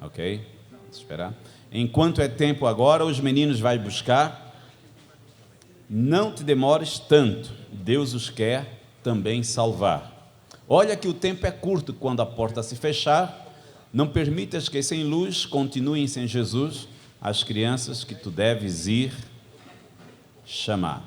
Ok? Vamos esperar. Enquanto é tempo agora, os meninos vai buscar. Não te demores tanto, Deus os quer também salvar. Olha que o tempo é curto quando a porta se fechar. Não permitas que sem luz continuem sem Jesus as crianças que tu deves ir chamar.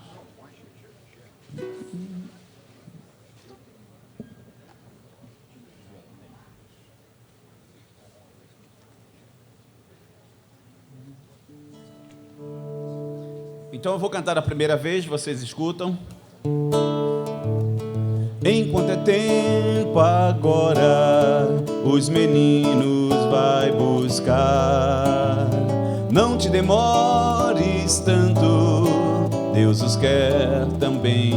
Então eu vou cantar a primeira vez, vocês escutam. Enquanto é tempo agora, os meninos vai buscar. Não te demores tanto, Deus os quer também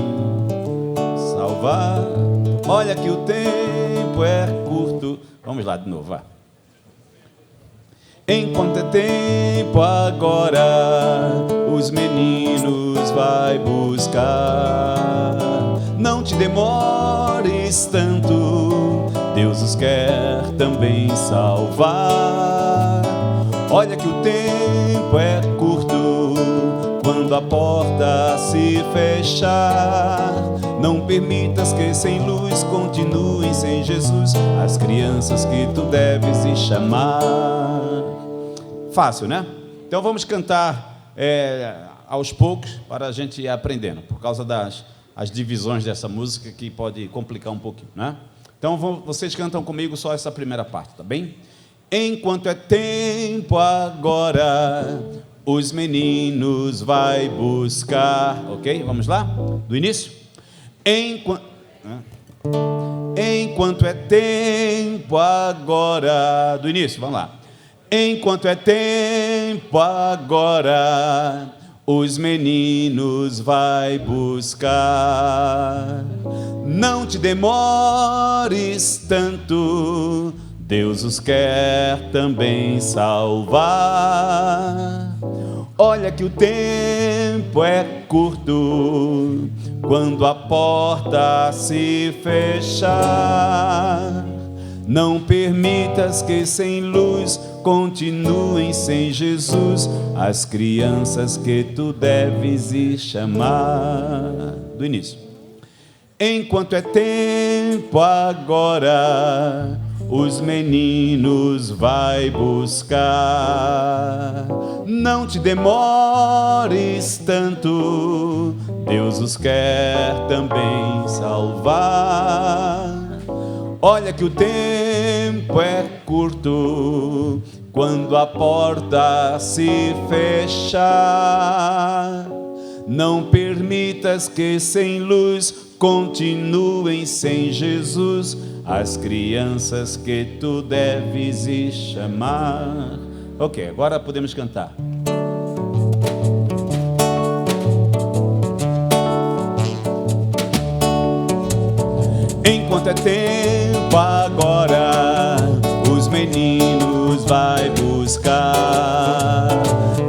salvar. Olha que o tempo é curto. Vamos lá de novo, vá. Enquanto é tempo agora, os meninos vai buscar. Não te demores tanto, Deus os quer também salvar. Olha que o tempo é curto, quando a porta se fechar. Não permitas que sem luz continuem sem Jesus as crianças que tu deves ir chamar. Fácil, né? Então vamos cantar aos poucos para a gente ir aprendendo, por causa das divisões dessa música que pode complicar um pouquinho, né? Então vocês cantam comigo só essa primeira parte, tá bem? Enquanto é tempo agora, os meninos vai buscar. Ok? Vamos lá? Do início? Enquanto é tempo agora. Do início, vamos lá. Enquanto é tempo agora, os meninos vai buscar. Não te demores tanto, Deus os quer também salvar. Olha que o tempo é curto, quando a porta se fechar. Não permitas que sem luz continuem sem Jesus as crianças que tu deves ir chamar. Do início. Enquanto é tempo agora, os meninos vai buscar. Não te demores tanto, Deus os quer também salvar. Olha que o tempo é curto, quando a porta se fechar. Não permitas que sem luz continuem sem Jesus as crianças que tu deves ir chamar. Ok, agora podemos cantar. Enquanto é tempo agora, os meninos vai buscar.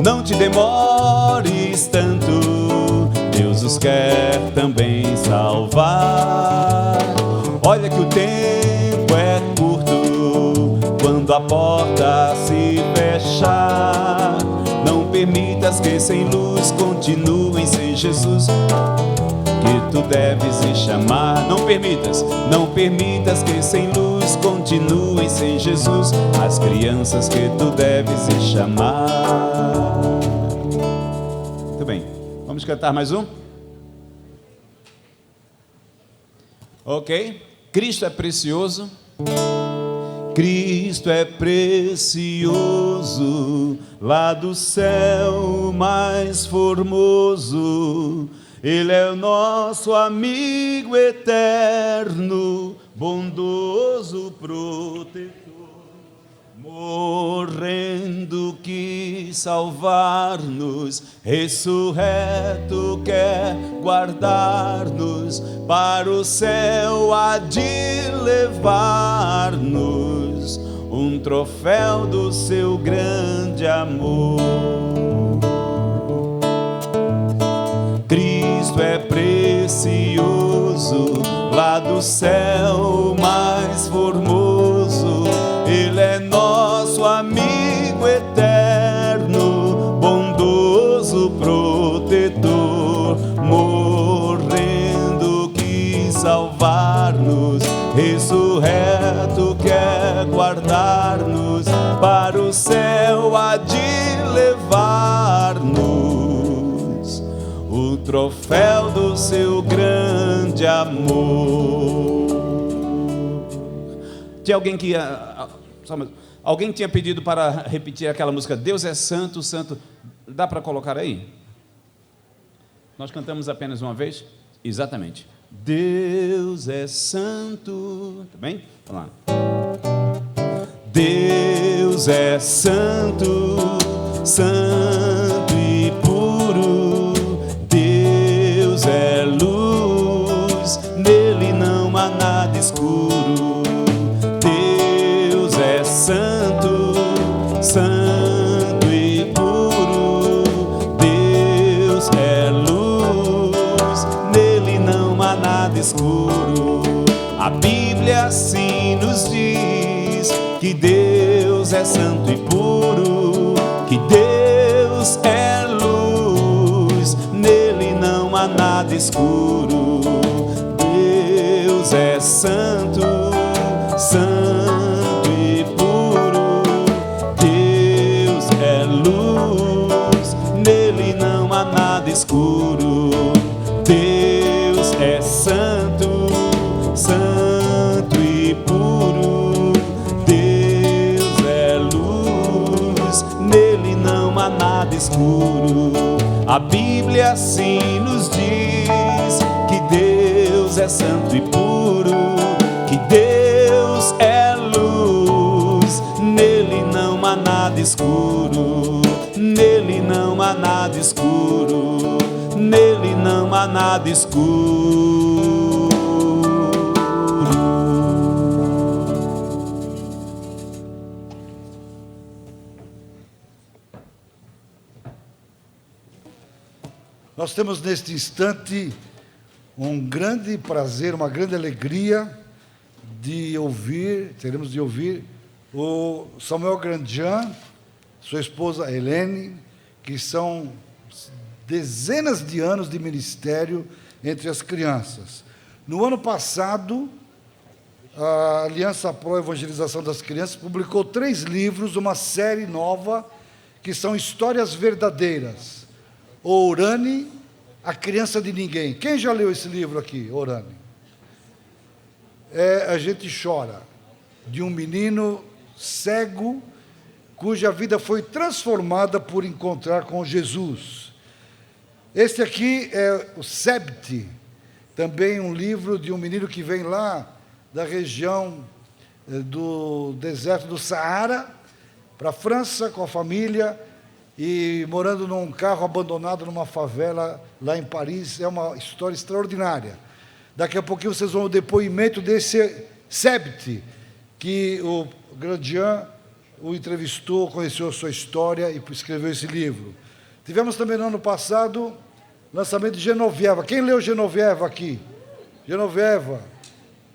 Não te demores tanto, Deus os quer também salvar. Olha que o tempo é curto, quando a porta se fechar. Não permitas que sem luz continuem sem Jesus que tu deves ir chamar. Não permitas que sem luz continuem sem Jesus as crianças que tu deves ir chamar. Muito bem, vamos cantar mais um? Ok? Cristo é precioso. Cristo é precioso, lá do céu mais formoso. Ele é o nosso amigo eterno, bondoso protetor. Morrendo quis salvar-nos, ressurreto quer guardar-nos, para o céu há de levar-nos, um troféu do seu grande amor. Cristo é precioso, lá do céu mais formoso. Ele é nosso amigo guiar-nos, para o céu há de levar-nos, o troféu do seu grande amor. Tinha alguém que alguém tinha pedido para repetir aquela música, Deus é santo, santo. Dá para colocar aí? Nós cantamos apenas uma vez? Exatamente. Deus é santo. Tá bem? Vamos lá. Deus é santo, santo e puro. Deus é luz, nele não há nada escuro. Deus é santo, santo e puro. Deus é luz, nele não há nada escuro. A Bíblia assim nos diz que Deus é santo e puro, que Deus é luz, nele não há nada escuro. Deus é santo, santo e puro. Deus é luz, nele não há nada escuro. Deus é santo, santo e puro. Deus é luz, nele não há nada escuro. A Bíblia assim nos diz que Deus é santo e puro, que Deus é luz, nele não há nada escuro. Nele não há nada escuro, nele não há nada escuro. Nós temos neste instante um grande prazer, uma grande alegria teremos de ouvir o Samuel Grandjean, sua esposa Helene, que são dezenas de anos de ministério entre as crianças. No ano passado, a Aliança Pro Evangelização das Crianças publicou 3 livros, uma série nova, que são histórias verdadeiras. Orane, a criança de ninguém. Quem já leu esse livro aqui, Orane? A gente chora de um menino cego, cuja vida foi transformada por encontrar com Jesus. Este aqui é o Sebte, também um livro de um menino que vem lá da região do deserto do Saara, para a França com a família, e morando num carro abandonado numa favela lá em Paris. É uma história extraordinária. Daqui a pouquinho vocês vão o depoimento desse Sebte, que o Grandjean o entrevistou, conheceu a sua história e escreveu esse livro. Tivemos também no ano passado lançamento de Genovieva. Quem leu Genovieva aqui? Genovieva,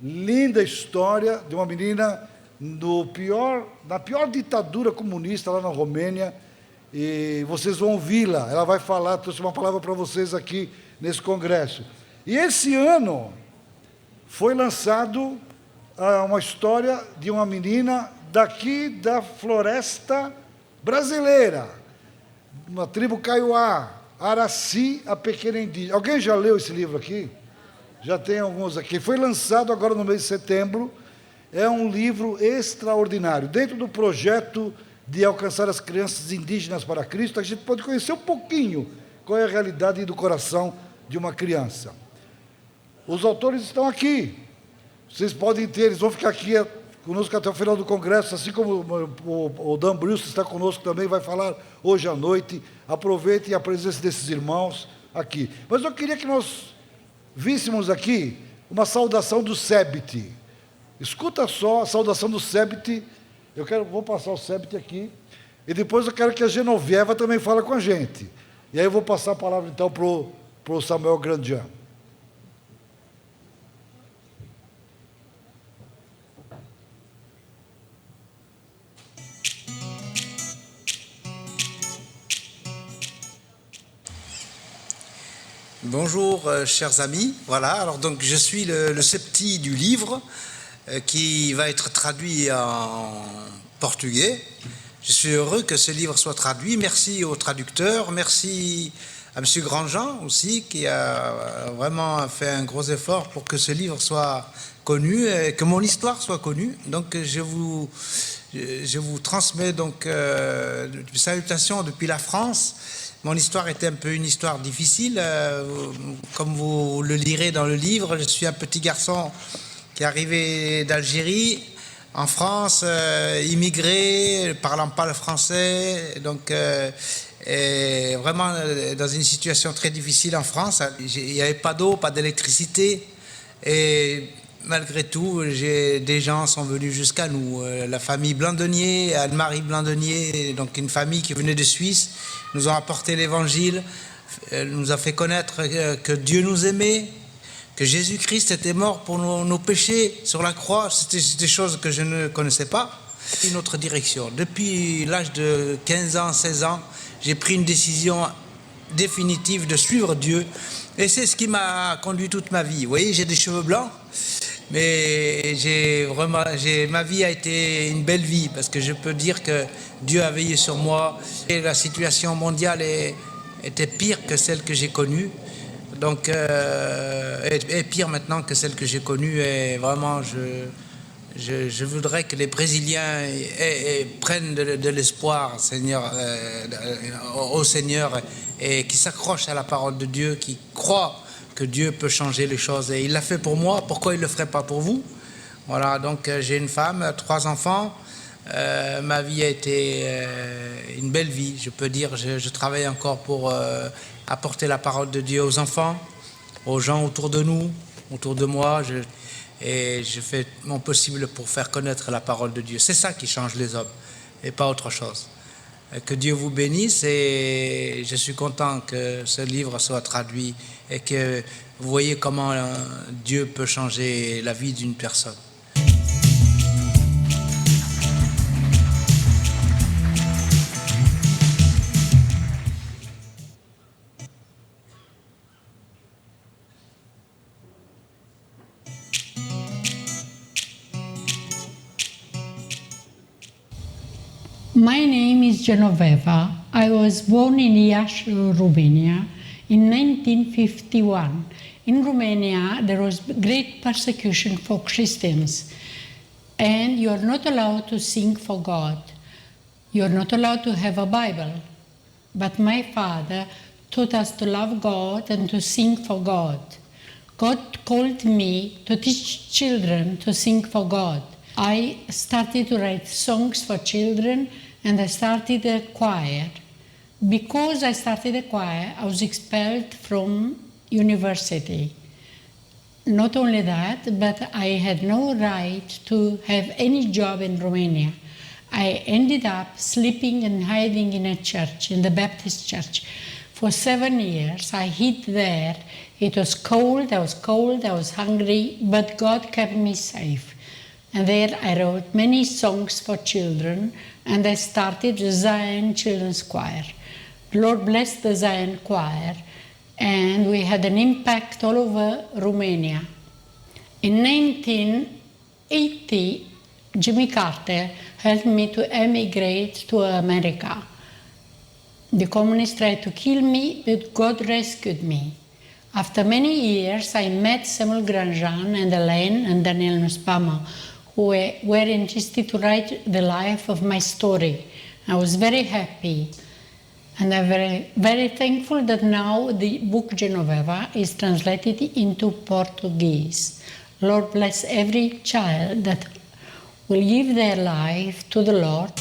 linda história de uma menina na pior ditadura comunista lá na Romênia, e vocês vão ouvi-la, ela vai falar, trouxe uma palavra para vocês aqui nesse congresso. E esse ano foi lançado uma história de uma menina daqui da floresta brasileira, uma tribo Kaiowá, Araci, a pequena indígena. Alguém já leu esse livro aqui? Já tem alguns aqui. Foi lançado agora no mês de setembro. É um livro extraordinário. Dentro do projeto de alcançar as crianças indígenas para Cristo, a gente pode conhecer um pouquinho qual é a realidade do coração de uma criança. Os autores estão aqui. Vocês podem ter, eles vão ficar aqui conosco até o final do congresso, assim como o Dan Bruce está conosco também, vai falar hoje à noite. Aproveitem a presença desses irmãos aqui. Mas eu queria que nós víssemos aqui uma saudação do Sebte. Escuta só a saudação do Sebte. Vou passar o Sebte aqui, e depois eu quero que a Genovieva também fale com a gente. E aí eu vou passar a palavra então para o Samuel Grandjean. Bonjour, chers amis. Voilà, alors donc je suis le septi du livre qui va être traduit portugais. Je suis heureux que ce livre soit traduit. Merci au traducteur, merci à M. Grandjean aussi, qui a vraiment fait un gros effort pour que ce livre soit connu, et que mon histoire soit connue. Donc je vous transmets donc des salutations depuis la France. Mon histoire était un peu une histoire difficile, comme vous le lirez dans le livre. Je suis un petit garçon qui est arrivé d'Algérie en France, immigré, parlant pas le français, donc et vraiment dans une situation très difficile en France. Il n'y avait pas d'eau, pas d'électricité, et malgré tout, des gens sont venus jusqu'à nous. La famille Blandenier, Anne-Marie Blandenier, donc une famille qui venait de Suisse, nous ont apporté l'évangile, nous a fait connaître que Dieu nous aimait, que Jésus-Christ était mort pour nos péchés sur la croix. C'était des choses que je ne connaissais pas. Une autre direction. Depuis l'âge de 15 ans, 16 ans, j'ai pris une décision définitive de suivre Dieu. Et c'est ce qui m'a conduit toute ma vie. Vous voyez, j'ai des cheveux blancs, mais ma vie a été une belle vie, parce que je peux dire que Dieu a veillé sur moi. Et la situation mondiale était pire que celle que j'ai connue. Donc, est pire maintenant que celle que j'ai connue. Et vraiment, je voudrais que les Brésiliens prennent de l'espoir, Seigneur, au Seigneur, et qui s'accrochent à la parole de Dieu, qui croient que Dieu peut changer les choses. Et il l'a fait pour moi, pourquoi il ne le ferait pas pour vous? Voilà, donc j'ai une femme, 3 enfants. Ma vie a été une belle vie, je peux dire. Je travaille encore pour apporter la parole de Dieu aux enfants, aux gens autour de nous, autour de moi. Et je fais mon possible pour faire connaître la parole de Dieu. C'est ça qui change les hommes, et pas autre chose. Que Dieu vous bénisse, et je suis content que ce livre soit traduit et que vous voyez comment Dieu peut changer la vie d'une personne. My name is Genoveva. I was born in Iași, Romania in 1951. In Romania, there was great persecution for Christians, and you are not allowed to sing for God. You are not allowed to have a Bible. But my father taught us to love God and to sing for God. God called me to teach children to sing for God. I started to write songs for children, and I started a choir. Because I started a choir, I was expelled from university. Not only that, but I had no right to have any job in Romania. I ended up sleeping and hiding in a church, in the Baptist church. For 7 years, I hid there. It was cold, I was hungry, but God kept me safe. And there I wrote many songs for children, and I started the Zion Children's Choir. The Lord blessed the Zion Choir, and we had an impact all over Romania. In 1980, Jimmy Carter helped me to emigrate to America. The communists tried to kill me, but God rescued me. After many years, I met Samuel Grandjean and Elaine and Daniel Nussbaum, who were interested to write the life of my story. I was very happy, and I'm very, very thankful that now the book Genoveva is translated into Portuguese. Lord bless every child that will give their life to the Lord.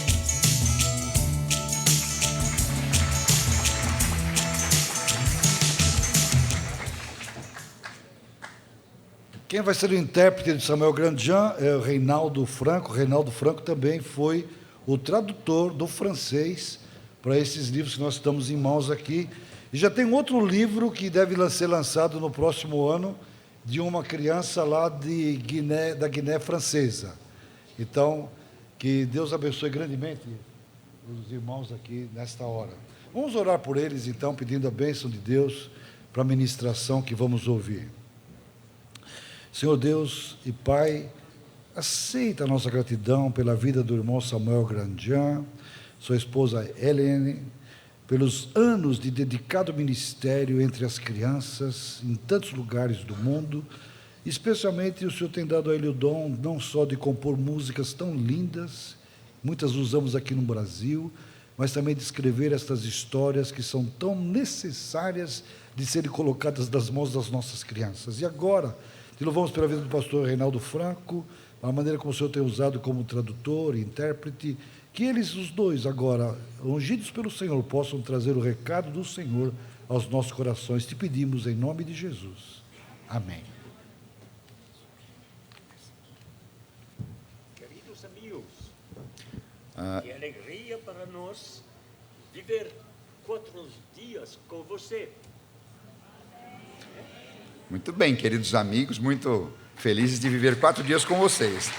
Quem vai ser o intérprete de Samuel Grandjean é o Reinaldo Franco. O Reinaldo Franco também foi o tradutor do francês para esses livros que nós estamos em mãos aqui. E já tem outro livro que deve ser lançado no próximo ano, de uma criança lá da Guiné Francesa. Então, que Deus abençoe grandemente os irmãos aqui nesta hora. Vamos orar por eles, então, pedindo a bênção de Deus para a ministração que vamos ouvir. Senhor Deus e Pai, Aceita a nossa gratidão pela vida do irmão Samuel Grandjean, sua esposa Helene, pelos anos de dedicado ministério entre as crianças em tantos lugares do mundo. Especialmente o Senhor tem dado a ele o dom não só de compor músicas tão lindas, muitas usamos aqui no Brasil, mas também de escrever estas histórias que são tão necessárias de serem colocadas nas mãos das nossas crianças. E agora, te louvamos pela vida do pastor Reinaldo Franco, a maneira como o Senhor tem usado como tradutor e intérprete, que eles, os dois, agora, ungidos pelo Senhor, possam trazer o recado do Senhor aos nossos corações. Te pedimos em nome de Jesus. Amém. Queridos amigos, que alegria para nós viver 4 dias com você. Muito bem, queridos amigos, muito felizes de viver 4 dias com vocês.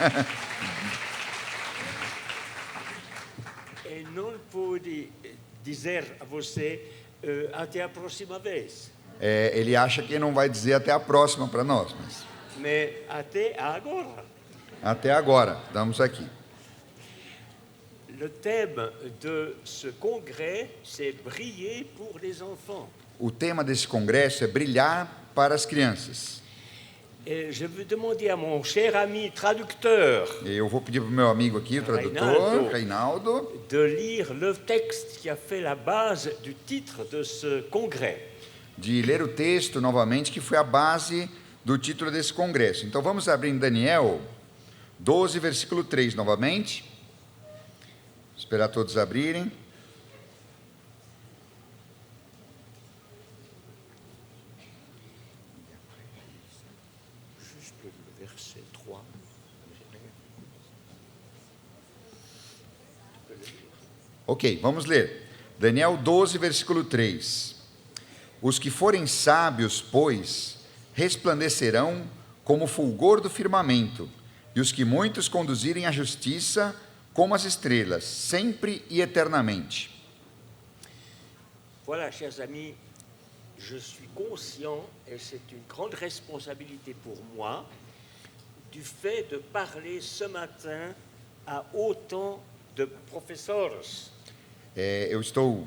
E não pude dizer a você até a próxima vez. Ele acha que não vai dizer até a próxima para nós, mas Mas até agora. até agora, estamos aqui. Le thème de ce congrès, c'est briller pour les enfants. O tema desse congresso é brilhar para as crianças. Et je veux demander à mon cher ami traducteur Eu vou pedir para o meu amigo aqui, o tradutor, Reinaldo, de lire le texte qui a fait la base du titre de ce congrès. de ler o texto novamente, que foi a base do título desse congresso. Então vamos abrir em Daniel 12, versículo 3 novamente. Esperar todos abrirem. Juste le verset 3. Ok, vamos ler. Daniel 12, versículo 3. Os que forem sábios, pois, resplandecerão como o fulgor do firmamento, e os que muitos conduzirem à justiça, como as estrelas, sempre e eternamente. Voilà, chers amis, je suis conscient, et c'est une grande responsabilité pour moi, du fait de parler ce matin à autant de professeurs. Eu estou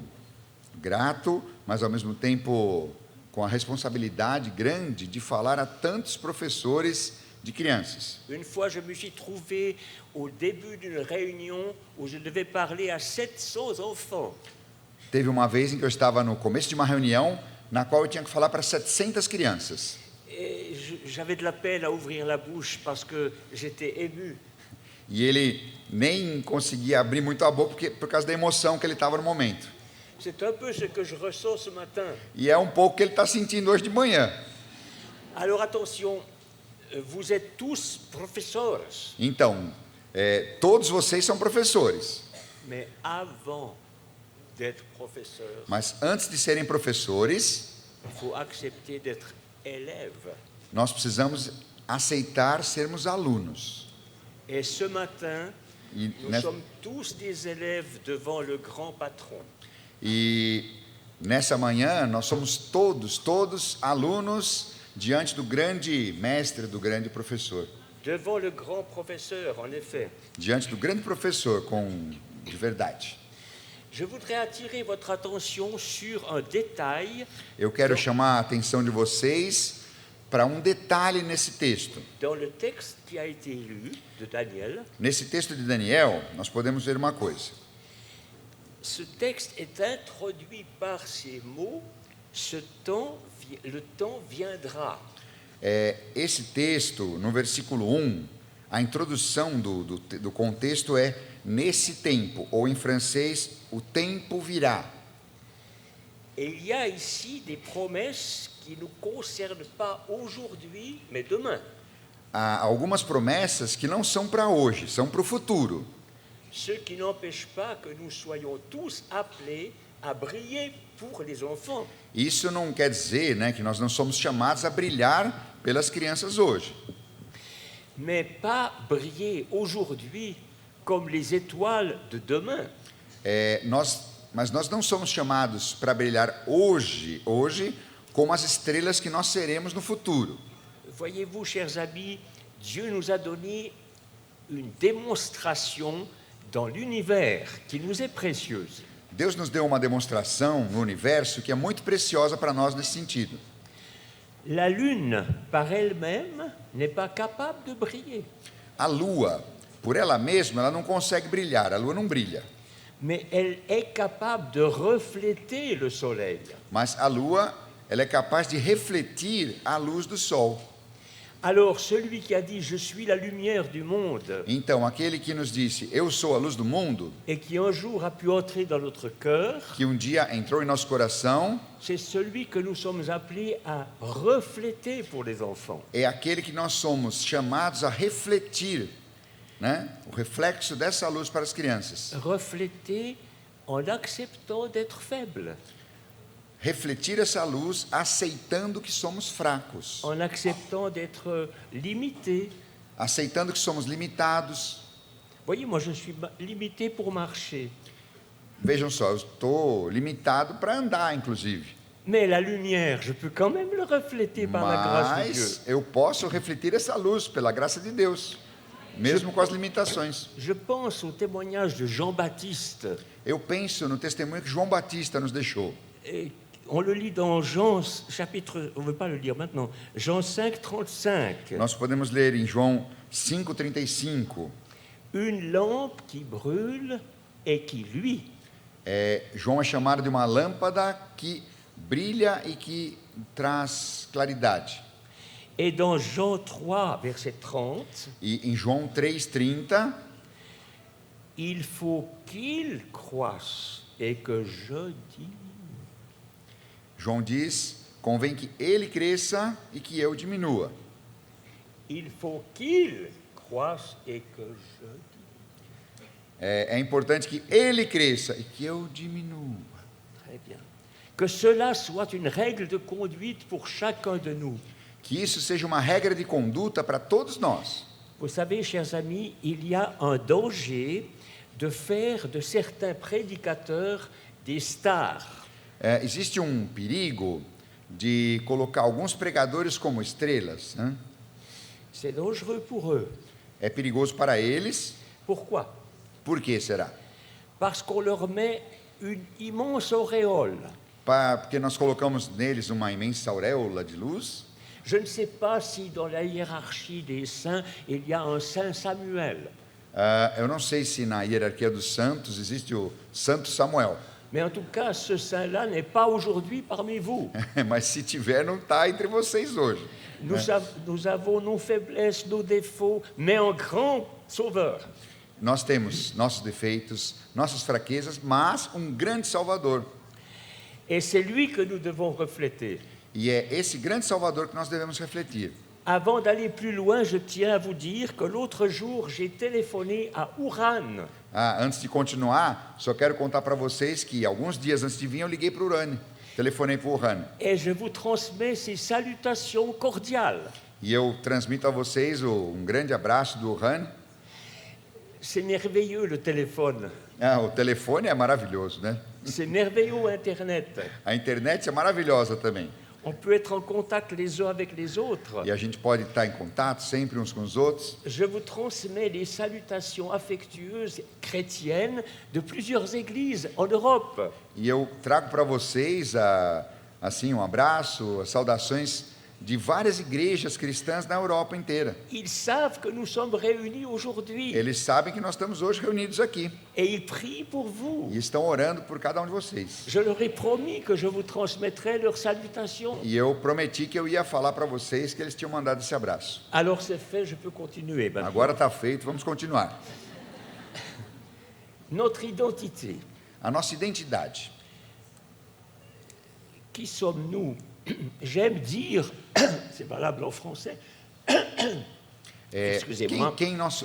grato, mas ao mesmo tempo com a responsabilidade grande de falar a tantos professores de crianças. Une fois, je me suis trouvé au début d'une réunion où je devais parler à 700 enfants. Teve uma vez em que eu estava no começo de uma reunião na qual eu tinha que falar para 700 crianças. Et j'avais de la peine à ouvrir la bouche parce que j'étais ému. E ele nem conseguia abrir muito a boca por causa da emoção que ele estava no momento. C'est un peu ce que je ressens ce matin. E é um pouco o que ele está sentindo hoje de manhã. Alors attention, vous êtes tous professeurs, Então, todos vocês são professores. mais avant d'être professeur, Mas antes de serem professores, il faut accepter d'être élève. nós precisamos aceitar sermos alunos. Et ce matin, E, nous sommes tous des élèves devant le grand patron. nessa manhã, nós somos todos alunos diante do grande mestre, do grande professor. Devant le grand professeur, en effet. Diante do grande professor, de verdade. Je voudrais attirer votre attention sur un détail Eu quero chamar a atenção de vocês para um detalhe nesse texto. dans le texte qui a été lu de Daniel. Nesse texto de Daniel, nós podemos ver uma coisa. Ce texte est introduit par ces mots, le temps viendra. Esse texto, no versículo 1, a introdução do contexto é nesse tempo, ou em francês, o tempo virá. Et il y a ici des promesses qui ne nous concernent pas aujourd'hui, mais demain. Há algumas promessas que não são para hoje, são para o futuro. Ce qui n'empêche pas que nous soyons tous appelés à briller pour les enfants. Isso não quer dizer, que nós não somos chamados a brilhar pelas crianças hoje. Mais pas briller aujourd'hui comme les étoiles de demain. Mas nós não somos chamados para brilhar hoje como as estrelas que nós seremos no futuro. Voyez-vous, chers amis, Dieu nous a donné une démonstration dans l'univers qui nous est précieuse. Deus nos deu uma demonstração no universo que é muito preciosa para nós nesse sentido. La Lune, par elle-même, n'est pas capable de briller. A Lua, por ela mesma, ela não consegue brilhar, a Lua não brilha. Mais elle est capable de refléter le soleil. Mas a Lua, ela é capaz de refletir a luz do Sol. Alors, celui qui a dit « Je suis la lumière du monde Então, aquele que nos disse, eu sou a luz do mundo, » et qui un jour a pu entrer dans notre cœur, que um dia entrou em nosso coração, c'est celui que nous sommes appelés à refléter pour les enfants. é aquele que nós somos chamados a refletir, né? O reflexo dessa luz para as crianças. Refléter en acceptant d'être faible, Refletir essa luz aceitando que somos fracos, en acceptant d'être limité. aceitando que somos limitados. Voyez, moi je suis limité pour marcher. Vejam só, eu estou limitado para andar, inclusive. Mais la lumière, je peux quand même le refléter par la grâce de Dieu. Mas eu posso refletir essa luz pela graça de Deus, mesmo com as limitações. Je pense au témoignage de Jean-Baptiste. Eu penso no testemunho que João Batista nos deixou. Et on le lit dans Jean chapitre, on ne veut pas le lire maintenant, Jean 5, 35. Nós podemos ler em João 5,35. Une lampe qui brûle et qui luit. João é chamado de uma lâmpada que brilha e que traz claridade. Et dans Jean 3, verset 30, E em João 3,30, il faut qu'il croisse et que je diminue. João diz, convém que ele cresça e que eu diminua. Il faut qu'il croisse et que je diminue. É importante que ele cresça e que eu diminua. Très bien. Que cela soit une règle de conduite pour chacun de nous. Que isso seja uma regra de conduta para todos nós. Vous savez, chers amis, il y a un danger de faire de certains prédicateurs des stars. Existe um perigo de colocar alguns pregadores como estrelas, né? C'est dangereux pour eux. É perigoso para eles. Pourquoi? Por que será? Parce qu'on leur met une immense auréole. Porque nós colocamos neles uma imensa auréola de luz. Je ne sais pas si dans la hiérarchie des saints, il y a un saint Samuel. Eu não sei se na hierarquia dos santos existe o Santo Samuel. Mais en tout cas, ce saint-là n'est pas aujourd'hui parmi vous. Mas se tiver, não está entre vocês hoje. Nous avons nos faiblesses, nos défauts, mais un grand sauveur. Nós temos nossos defeitos, nossas fraquezas, mas um grande Salvador. Et c'est lui que nous devons refléter. E é esse grande Salvador que nós devemos refletir. Avant d'aller plus loin, je tiens à vous dire que l'autre jour, j'ai téléphoné à Uran. Antes de continuar, só quero contar para vocês que alguns dias antes de vir eu liguei para o Urane, telefonei para o Urane. Et je vous transmets ces salutations cordiales. E eu transmito a vocês um grande abraço do Urane. C'est merveilleux le téléphone. O telefone é maravilhoso, né? C'est merveilleux Internet. A internet é maravilhosa também. On peut être en contact les uns avec les autres. E a gente pode estar em contato sempre uns com os outros. Je vous transmets les salutations affectueuses chrétiennes de plusieurs églises en Europe. E eu trago para vocês assim um abraço, saudações de várias igrejas cristãs na Europa inteira. Ils savent que nous sommes réunis aujourd'hui. Eles sabem que nós estamos hoje reunidos aqui. Et ils prient pour vous. E estão orando por cada um de vocês. Je leur ai promis que je vous transmettrais leurs salutations. E eu prometi que eu ia falar para vocês que eles tinham mandado esse abraço. Alors c'est fait, je peux continuer maintenant. Agora está feito, vamos continuar. Notre identité. A nossa identidade. Qui sommes-nous? J'aime dire, c'est valable en français. Excusez-moi.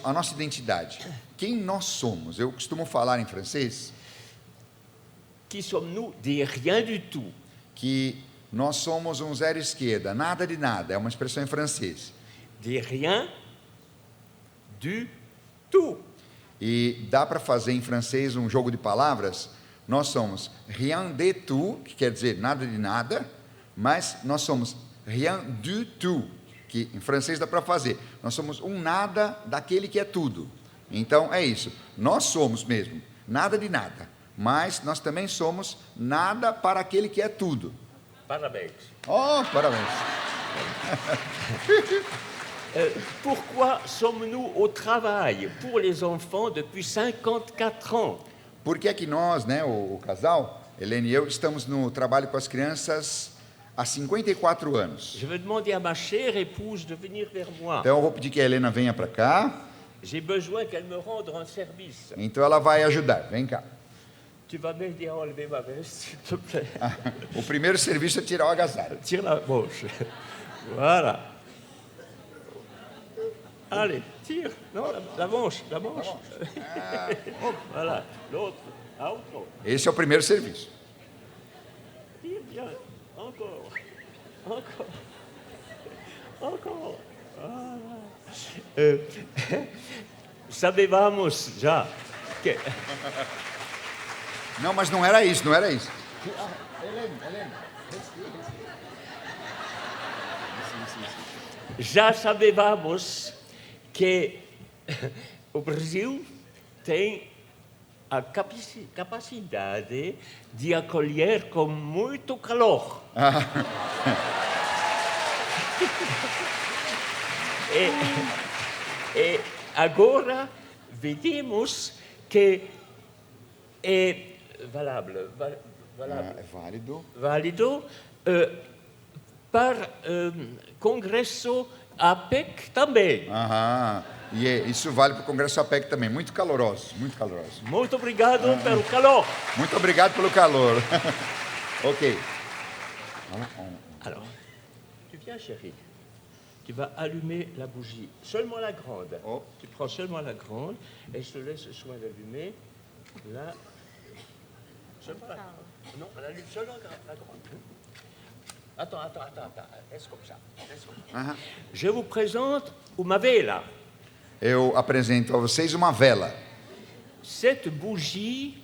A nossa identidade. Quem nós somos? Eu costumo falar em francês. Qui sommes-nous? Des rien du tout. Que nós somos um zero esquerda, nada de nada. É uma expressão em francês. Des rien du tout. E dá para fazer em francês um jogo de palavras. Nós somos rien de tout, que quer dizer nada de nada, mas nós somos rien du tout. que em francês dá para fazer. Nós somos um nada daquele que é tudo. Então é isso. Nós somos mesmo nada de nada, mas nós também somos nada para aquele que é tudo. Parabéns. Oh, parabéns. Pourquoi sommes-nous au travail pour les enfants depuis 54 ans? Por que é que nós, né, o casal, Helene e eu, estamos no trabalho com as crianças há 54 anos? Je vais demander à ma chère épouse de venir vers moi. Então eu vou pedir que a Helena venha para cá. J'ai besoin qu'elle me rende un service. Então ela vai ajudar. Vem cá. Tu vas m'aider à enlever ma veste, s'il te plaît. O primeiro serviço é tirar o agasalho. Tire la manche. Voilà. Allez, tire. Non, la manche, la manche. Voilà. L'autre. Ah, autre. Esse é o primeiro serviço. Tire bien. Encore. Encore. Encore. Voilà. Sabevamos já que... Não, mas não era isso, não era isso. Já sabevamos que o Brasil tem a capacidade de acolher com muito calor. E agora vemos que é válido para Congresso APEC também. E isso vale para o Congresso APEC também. Muito caloroso, muito caloroso. Muito obrigado pelo calor. Muito obrigado pelo calor. Ok. Alors, tu viens, chérie. Tu vas allumer la bougie. Seulement la grande. Oh. Tu prends seulement la grande et je te laisse le soin d'allumer. Là. Seulement la grande. Non, on allume seulement la grande. Attends. Laisse comme ça. Je vous présente uma vela. Eu apresento a vocês uma vela. Cette bougie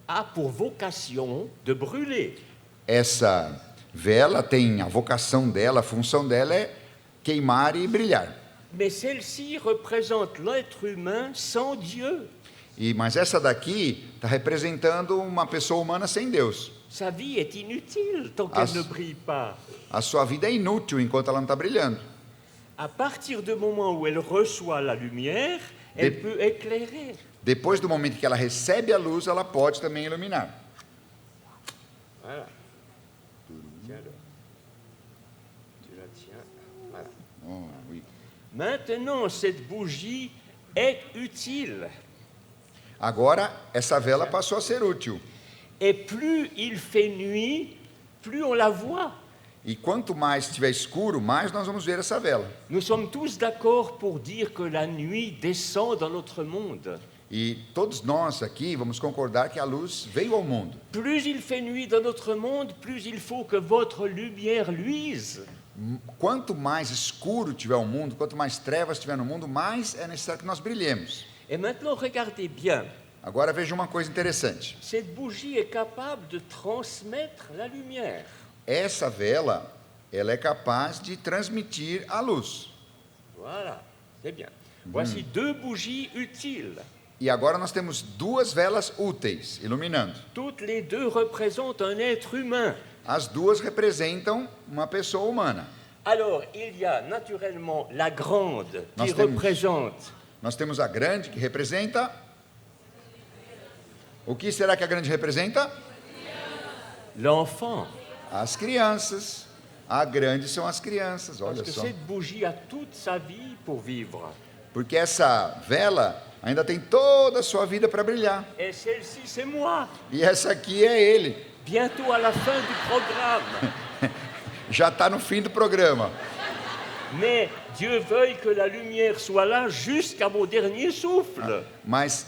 a pour vocation de brûler. Essa vela tem a vocação dela, a função dela é queimar e brilhar. Mais celle-ci représente l'être humain sans Dieu. Mas essa daqui está representando uma pessoa humana sem Deus. Sa vie est inutile tant qu'elle ne brille pas. A sua vida é inútil enquanto ela não está brilhando. À partir du moment où elle reçoit la lumière, elle peut éclairer. Depois do momento que ela recebe a luz, ela pode também iluminar. Voilà. Tiens-le. Tu la tiens. Voilà. Oh, oui. Maintenant, cette bougie est utile. Agora, essa vela passou a ser útil. Et plus il fait nuit, plus on la voit. E quanto mais estiver escuro, mais nós vamos ver essa vela. Nous sommes tous d'accord pour dire que la nuit descend dans notre monde. E todos nós aqui vamos concordar que a luz veio ao mundo. Plus il fait nuit dans notre monde, plus il faut que votre lumière luise. Quanto mais escuro tiver o mundo, quanto mais trevas tiver no mundo, mais é necessário que nós brilhemos. Et maintenant, regardez bien. Agora veja uma coisa interessante. Cette bougie est capable de transmettre la lumière. Essa vela, ela é capaz de transmitir a luz. Voilà, c'est bien. Voici deux bougies utiles. E agora nós temos duas velas úteis, iluminando. Toutes les deux représentent un être humain. As duas representam uma pessoa humana. Alors, il y a naturellement la grande qui représente. Nós temos a grande que representa. O que será que a grande representa? L'enfant. As crianças. A grande são as crianças, olha Parce que só. cette bougie a toute sa vie pour vivre. Porque essa vela ainda tem toda a sua vida para brilhar. Et celle-ci, c'est moi. E essa aqui é ele. Bientôt à la fin du programme. Já está no fim do programa. Mais Dieu veuille que la lumière soit là jusqu'à mon dernier souffle. Mas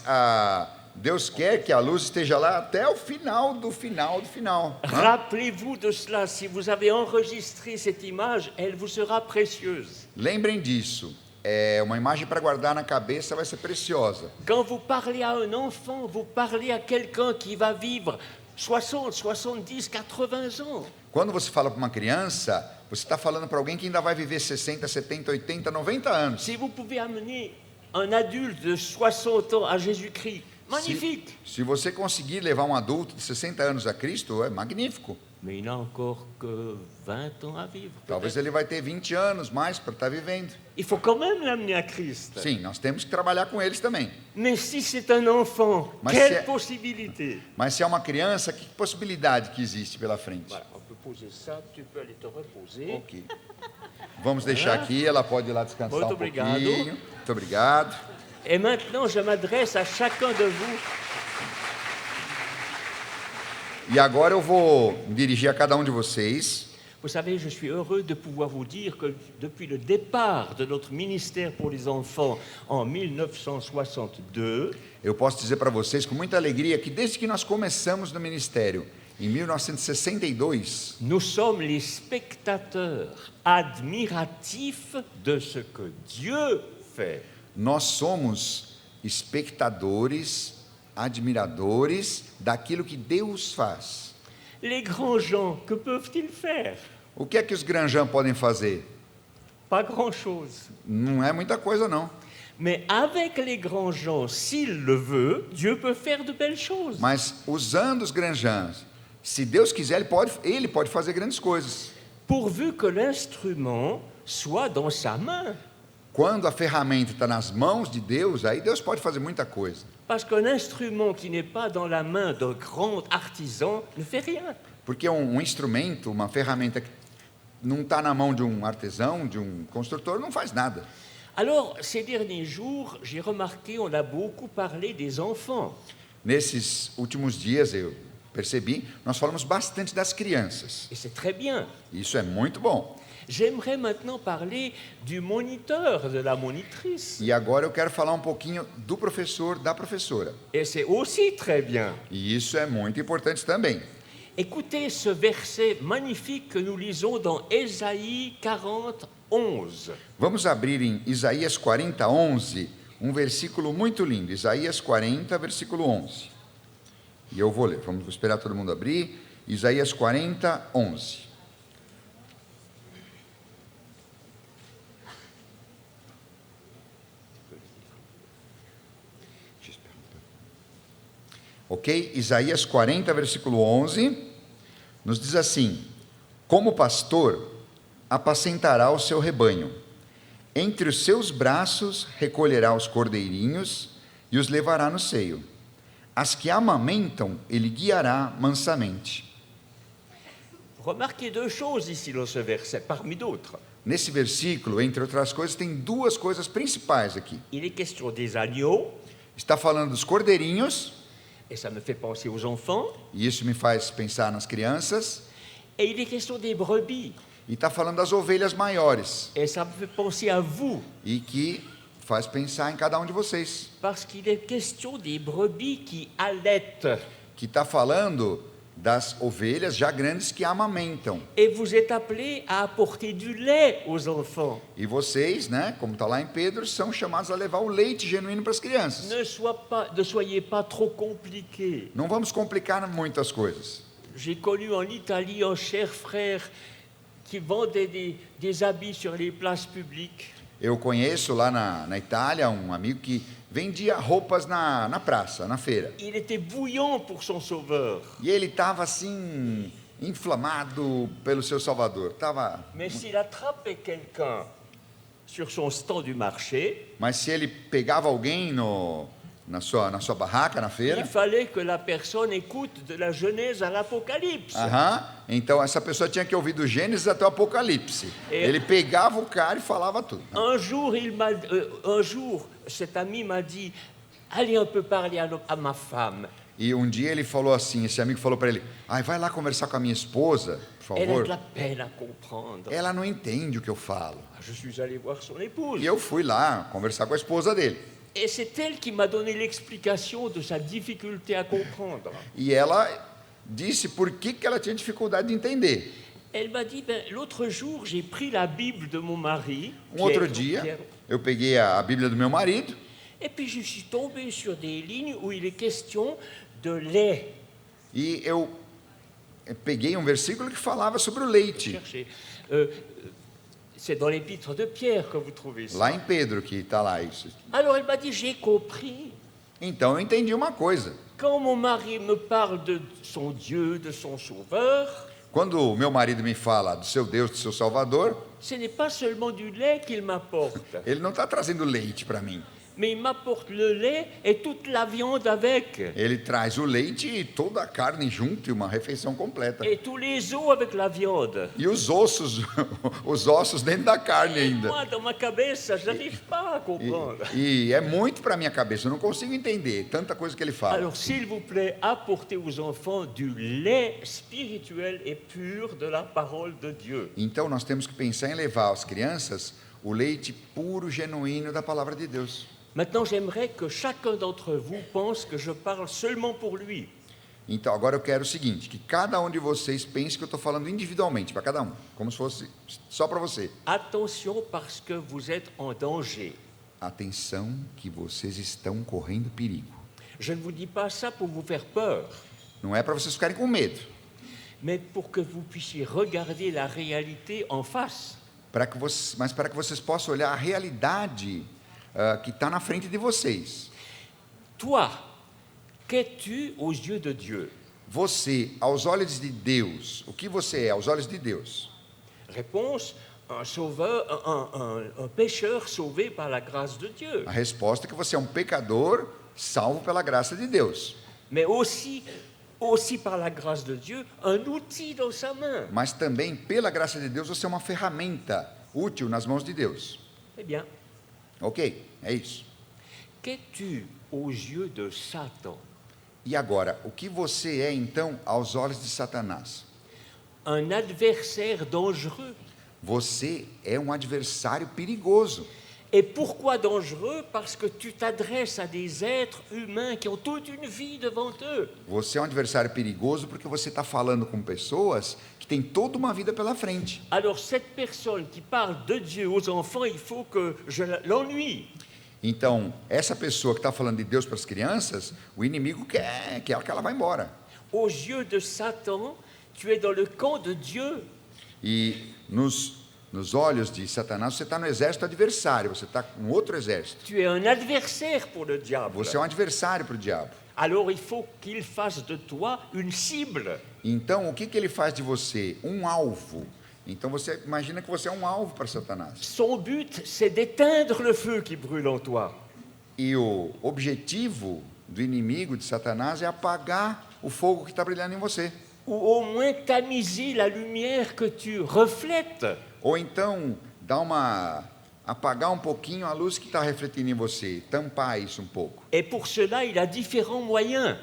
Deus quer que a luz esteja lá até o final do final do final. Rappelez-vous de cela. Si vous avez enregistré cette image, elle vous sera précieuse. Lembrem disso. É uma imagem para guardar na cabeça, vai ser preciosa. Quand vous parlez à un enfant, vous parlez à quelqu'un qui va vivre 60, 70, 80 ans. Quando você fala para uma criança, Você está falando para alguém que ainda vai viver 60, 70, 80, 90 anos. Si vous pouvez amener un adulte de 60 ans à Jésus-Christ, magnifique. Se você conseguir levar um adulto de 60 anos a Cristo, é magnífico. Mais il n'a encore que 20 ans à vivre. Talvez ele vai ter 20 anos mais para estar vivendo. Il faut quand même l'amener à Christ. Sim, nós temos que trabalhar com eles também. Mais si c'est un enfant, Mais quelle c'est- possibilité. Mas se é uma criança, que possibilidade que existe pela frente? Voilà, on peut poser ça, tu peux aller te reposer. Ok. Vamos deixar aqui, ela pode ir lá descansar Muito um obrigado. pouquinho. Muito obrigado. Et maintenant, je m'adresse à chacun de vous. E agora eu vou me dirigir a cada um de vocês. Vous savez, je suis heureux de pouvoir vous dire que depuis le départ de notre ministère pour les enfants en 1962, Eu posso dizer para vocês com muita alegria que desde que nós começamos no ministério, em 1962, nous sommes les spectateurs admiratifs de ce que Dieu fait. nós somos espectadores, admiradores daquilo que Deus faz. Les grands gens, que peuvent-ils faire? O que é que os Granjans podem fazer? Pas grand-chose. Não é muita coisa, não. Mais avec les grands gens, s'il le veut, Dieu peut faire de belles choses. Mas usando os Granjans, se Deus quiser, ele pode fazer grandes coisas. Pourvu que l'instrument soit dans sa main. Quando a ferramenta está nas mãos de Deus, aí Deus pode fazer muita coisa. Parce qu'un instrument qui n'est pas dans la main d'un grand artisan ne fait rien. Porque um instrumento, uma ferramenta que não está na mão de um artesão, de um construtor, não faz nada. Alors, ces derniers jours, j'ai remarqué, on a beaucoup parlé des enfants. Nesses últimos dias, eu percebi, nós falamos bastante das crianças. Et c'est très bien. Isso é muito bom. J'aimerais maintenant parler du moniteur, de la monitrice. E agora eu quero falar um pouquinho do professor, da professora. Et c'est aussi très bien. E isso é muito importante também. Écoutez ce verset magnifique que nous lisons dans Ésaïe 40, 11. Vamos abrir em Isaías 40, 11, um versículo muito lindo. Isaías 40, versículo 11. E eu vou ler. Vamos esperar todo mundo abrir. Isaías 40, 11. Ok? Isaías 40, versículo 11, nos diz assim: como pastor, apacentará o seu rebanho, entre os seus braços recolherá os cordeirinhos e os levará no seio. As que amamentam, ele guiará mansamente. Remarquez deux choses ici dans ce verset, parmi d'autres. Nesse versículo, entre outras coisas, tem duas coisas principais aqui. Il est question des agneaux, Está falando dos cordeirinhos, et ça me fait penser aux enfants, e isso me faz pensar nas crianças, et il est question des brebis, e está falando das ovelhas maiores, et ça me fait penser à vous, e que faz pensar em cada um de vocês. parce qu'il est question des brebis qui allaitent. Que está falando das ovelhas já grandes que amamentam. Et vous êtes appelés à apporter du lait aux enfants. E vocês, né, como está lá em Pedro, são chamados a levar o leite genuíno para as crianças. Ne soyez pas trop compliqués. Não vamos complicar muito as coisas. J'ai connu en Italie un cher frère qui vendait des habits sur les places publiques. Eu conheço lá na Itália um amigo que vendia roupas na praça, na feira. Il était bouillant pour son sauveur. E ele estava assim, inflamado pelo seu Salvador. Mais s'il attrapait quelqu'un sur son stand du marché, Mas se ele pegava alguém na sua barraca, na feira, il fallait que la personne écoute de la Genèse à l'Apocalypse. então essa pessoa tinha que ouvir do Gênesis até o Apocalipse. Ele pegava o cara e falava tudo. Un jour, cet ami m'a dit, allez un peu parler à ma femme. E um dia ele falou assim, esse amigo falou para ele: vai lá conversar com a minha esposa, por Elle a favor. de la peine à comprendre. Ela não entende o que eu falo. Je suis allé voir son épouse. E eu fui lá conversar com a esposa dele. Et c'est elle qui m'a donné l'explication de sa difficulté à comprendre. E ela disse por que ela tinha dificuldade de entender. Elle m'a dit, l'autre jour, j'ai pris la Bible de mon mari. Outro dia, eu peguei a Bíblia do meu marido. Et puis je suis tombé sur des lignes où il est question de lait. E peguei um versículo que falava sobre o leite. Cherchez. C'est dans l'épître de Pierre que vous trouvez ça. Lá em Pedro que está lá isso. Alors elle m'a dit, j'ai compris. Então eu entendi uma coisa. Quand mon mari me parle de son Dieu, de son Sauveur, Quando o meu marido me fala do seu Deus, do seu Salvador, ce n'est pas seulement du lait qu'il m'apporte, ele não está trazendo leite para mim. mais il m'apporte le lait et toute la viande avec, Ele traz o leite e toda a carne junto e uma refeição completa. et tous les os avec la viande. E os ossos, os ossos dentro da carne ainda. Moi, dans ma cabeça, je n'arrive pas à comprendre. E é muito para minha cabeça, eu não consigo entender tanta coisa que ele fala. Alors, s'il vous plaît, apportez aux enfants du lait spirituel et pur de la parole de Dieu. Então nós temos que pensar em levar às crianças o leite puro, genuíno da palavra de Deus. Maintenant, j'aimerais que chacun d'entre vous pense que je parle seulement pour lui. Então agora eu quero o seguinte, que cada um de vocês pense que eu estou falando individualmente, para cada um, como se fosse só para você. Attention parce que vous êtes en danger. Atenção que vocês estão correndo perigo. Je ne vous dis pas ça pour vous faire peur, Não é para vocês ficarem com medo, mais pour que vous puissiez regarder la réalité en face. mas para que vocês possam olhar a realidade que está na frente de vocês. Toi, qu'es-tu aux yeux de Dieu? Você, aos olhos de Deus, o que você é aos olhos de Deus? Réponse, un sauveur, un pécheur sauvé par la grâce de Dieu. A resposta é que você é um pecador salvo pela graça de Deus. Mais aussi par la grâce de Dieu, un outil dans sa main. Mas também, pela graça de Deus, você é uma ferramenta útil nas mãos de Deus. Eh bien, Ok, é isso. qu'es-tu aux yeux de Satan? E agora, o que você é então aos olhos de Satanás? Un adversaire dangereux. Você é um adversário perigoso. Et pourquoi dangereux? Parce que tu t'adresses à des êtres humains qui ont toute une vie devant eux. Você é um adversário perigoso porque você está falando com pessoas que têm toda uma vida pela frente. Alors cette personne qui parle de Dieu aux enfants, il faut que je l'ennuie. Então, essa pessoa que está falando de Deus para as crianças, o inimigo quer que ela vá embora. Aux yeux de Satan, tu es dans le camp de Dieu. E nos olhos de Satanás, você está no exército adversário, você está com outro exército. Tu es un adversaire pour le diable. Você é um adversário para o diabo. Alors il faut qu'il fasse de toi une cible. Então, o que ele faz de você? Um alvo. Então, você imagina que você é um alvo para Satanás. Son but, c'est d'éteindre le feu qui brûle en toi. E o objetivo do inimigo de Satanás é apagar o fogo que está brilhando em você. Ou au moins tamiser la lumière que tu reflètes. Ou então, apagar um pouquinho a luz que está refletindo em você, tampar isso um pouco. Et pour cela, il a différents moyens.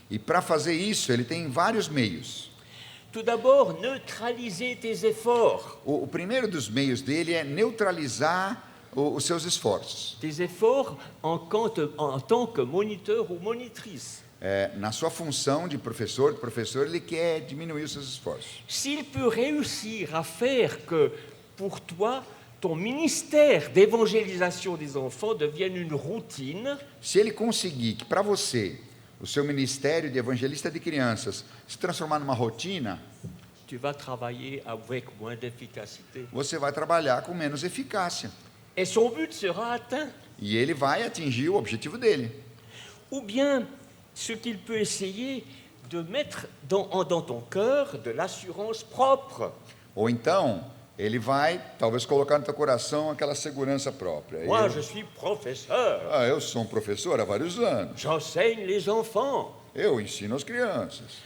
E para fazer isso, ele tem vários meios. Tout d'abord, neutraliser tes efforts. O primeiro dos meios dele é neutralizar os seus esforços. Tes efforts en tant que moniteur ou monitrice. Na sua função de professor, ele quer diminuir os seus esforços. S'il peut réussir à faire que, pour toi, ton ministère d'évangélisation des enfants devienne une routine, Se ele conseguir que para você, o seu ministério de evangelista de crianças, se transformar numa rotina, tu vas travailler avec moins d'efficacité. você vai trabalhar com menos eficácia. Et son but sera atteint. E ele vai atingir o objetivo dele. Ou bien, ce qu'il peut essayer de mettre dans ton cœur de l'assurance propre. Ou então, ele vai talvez colocar no teu coração aquela segurança própria. Moi, je suis professeur. Eu sou um professor há vários anos. J'enseigne les enfants. Eu ensino as crianças.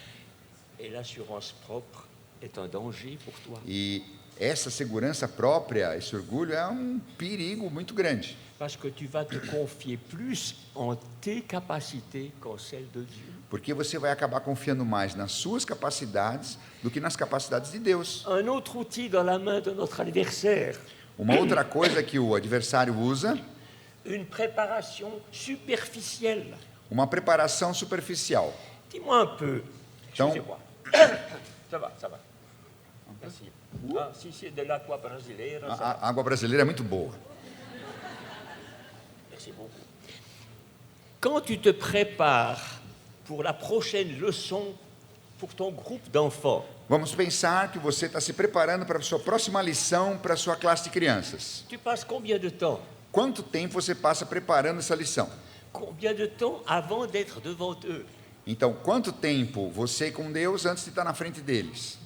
Et l'assurance propre est un danger pour toi. E essa segurança própria, esse orgulho é um perigo muito grande. Parce que tu vas te confier plus en tes capacités qu'en celles de Dieu. Porque você vai acabar confiando mais nas suas capacidades do que nas capacidades de Deus. Un autre outil dans la main de notre adversaire, Uma outra coisa que o adversário usa, une préparation superficielle. uma preparação superficial. Dis-moi un peu. Donc- Excusez-moi. Ça va, ça va. Merci. Ah, si c'est de l'aqua brasileira, ça va. A água brasileira é muito boa. Merci beaucoup. Quand tu te prépares pour la prochaine leçon pour ton groupe d'enfants. Vamos pensar que você está se preparando para a sua próxima lição para a sua classe de crianças. Tu passes combien de temps? Quanto tempo você passa preparando essa lição? Combien de temps avant d'être devant eux? Então, quanto tempo você com Deus antes de estar na frente deles?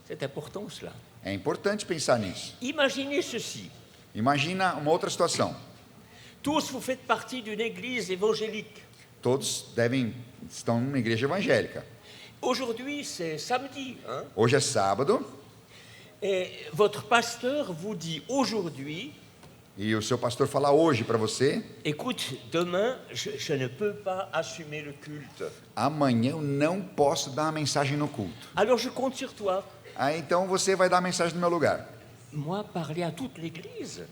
C'est important cela. É importante pensar nisso. Imaginez ceci. Imagina uma outra situação. Tous, vous faites partie d'une église évangélique. Todos estão numa igreja evangélica. Aujourd'hui, c'est samedi. Hein? Hoje é sábado Et votre pasteur vous dit aujourd'hui, e o seu pastor fala hoje para você: écoute, demain, je ne peux pas assumer le culte. amanhã eu não posso dar uma mensagem no culto. Alors je compte sur toi. Aí então você vai dar a mensagem no meu lugar. Moi, parler à toute l'église.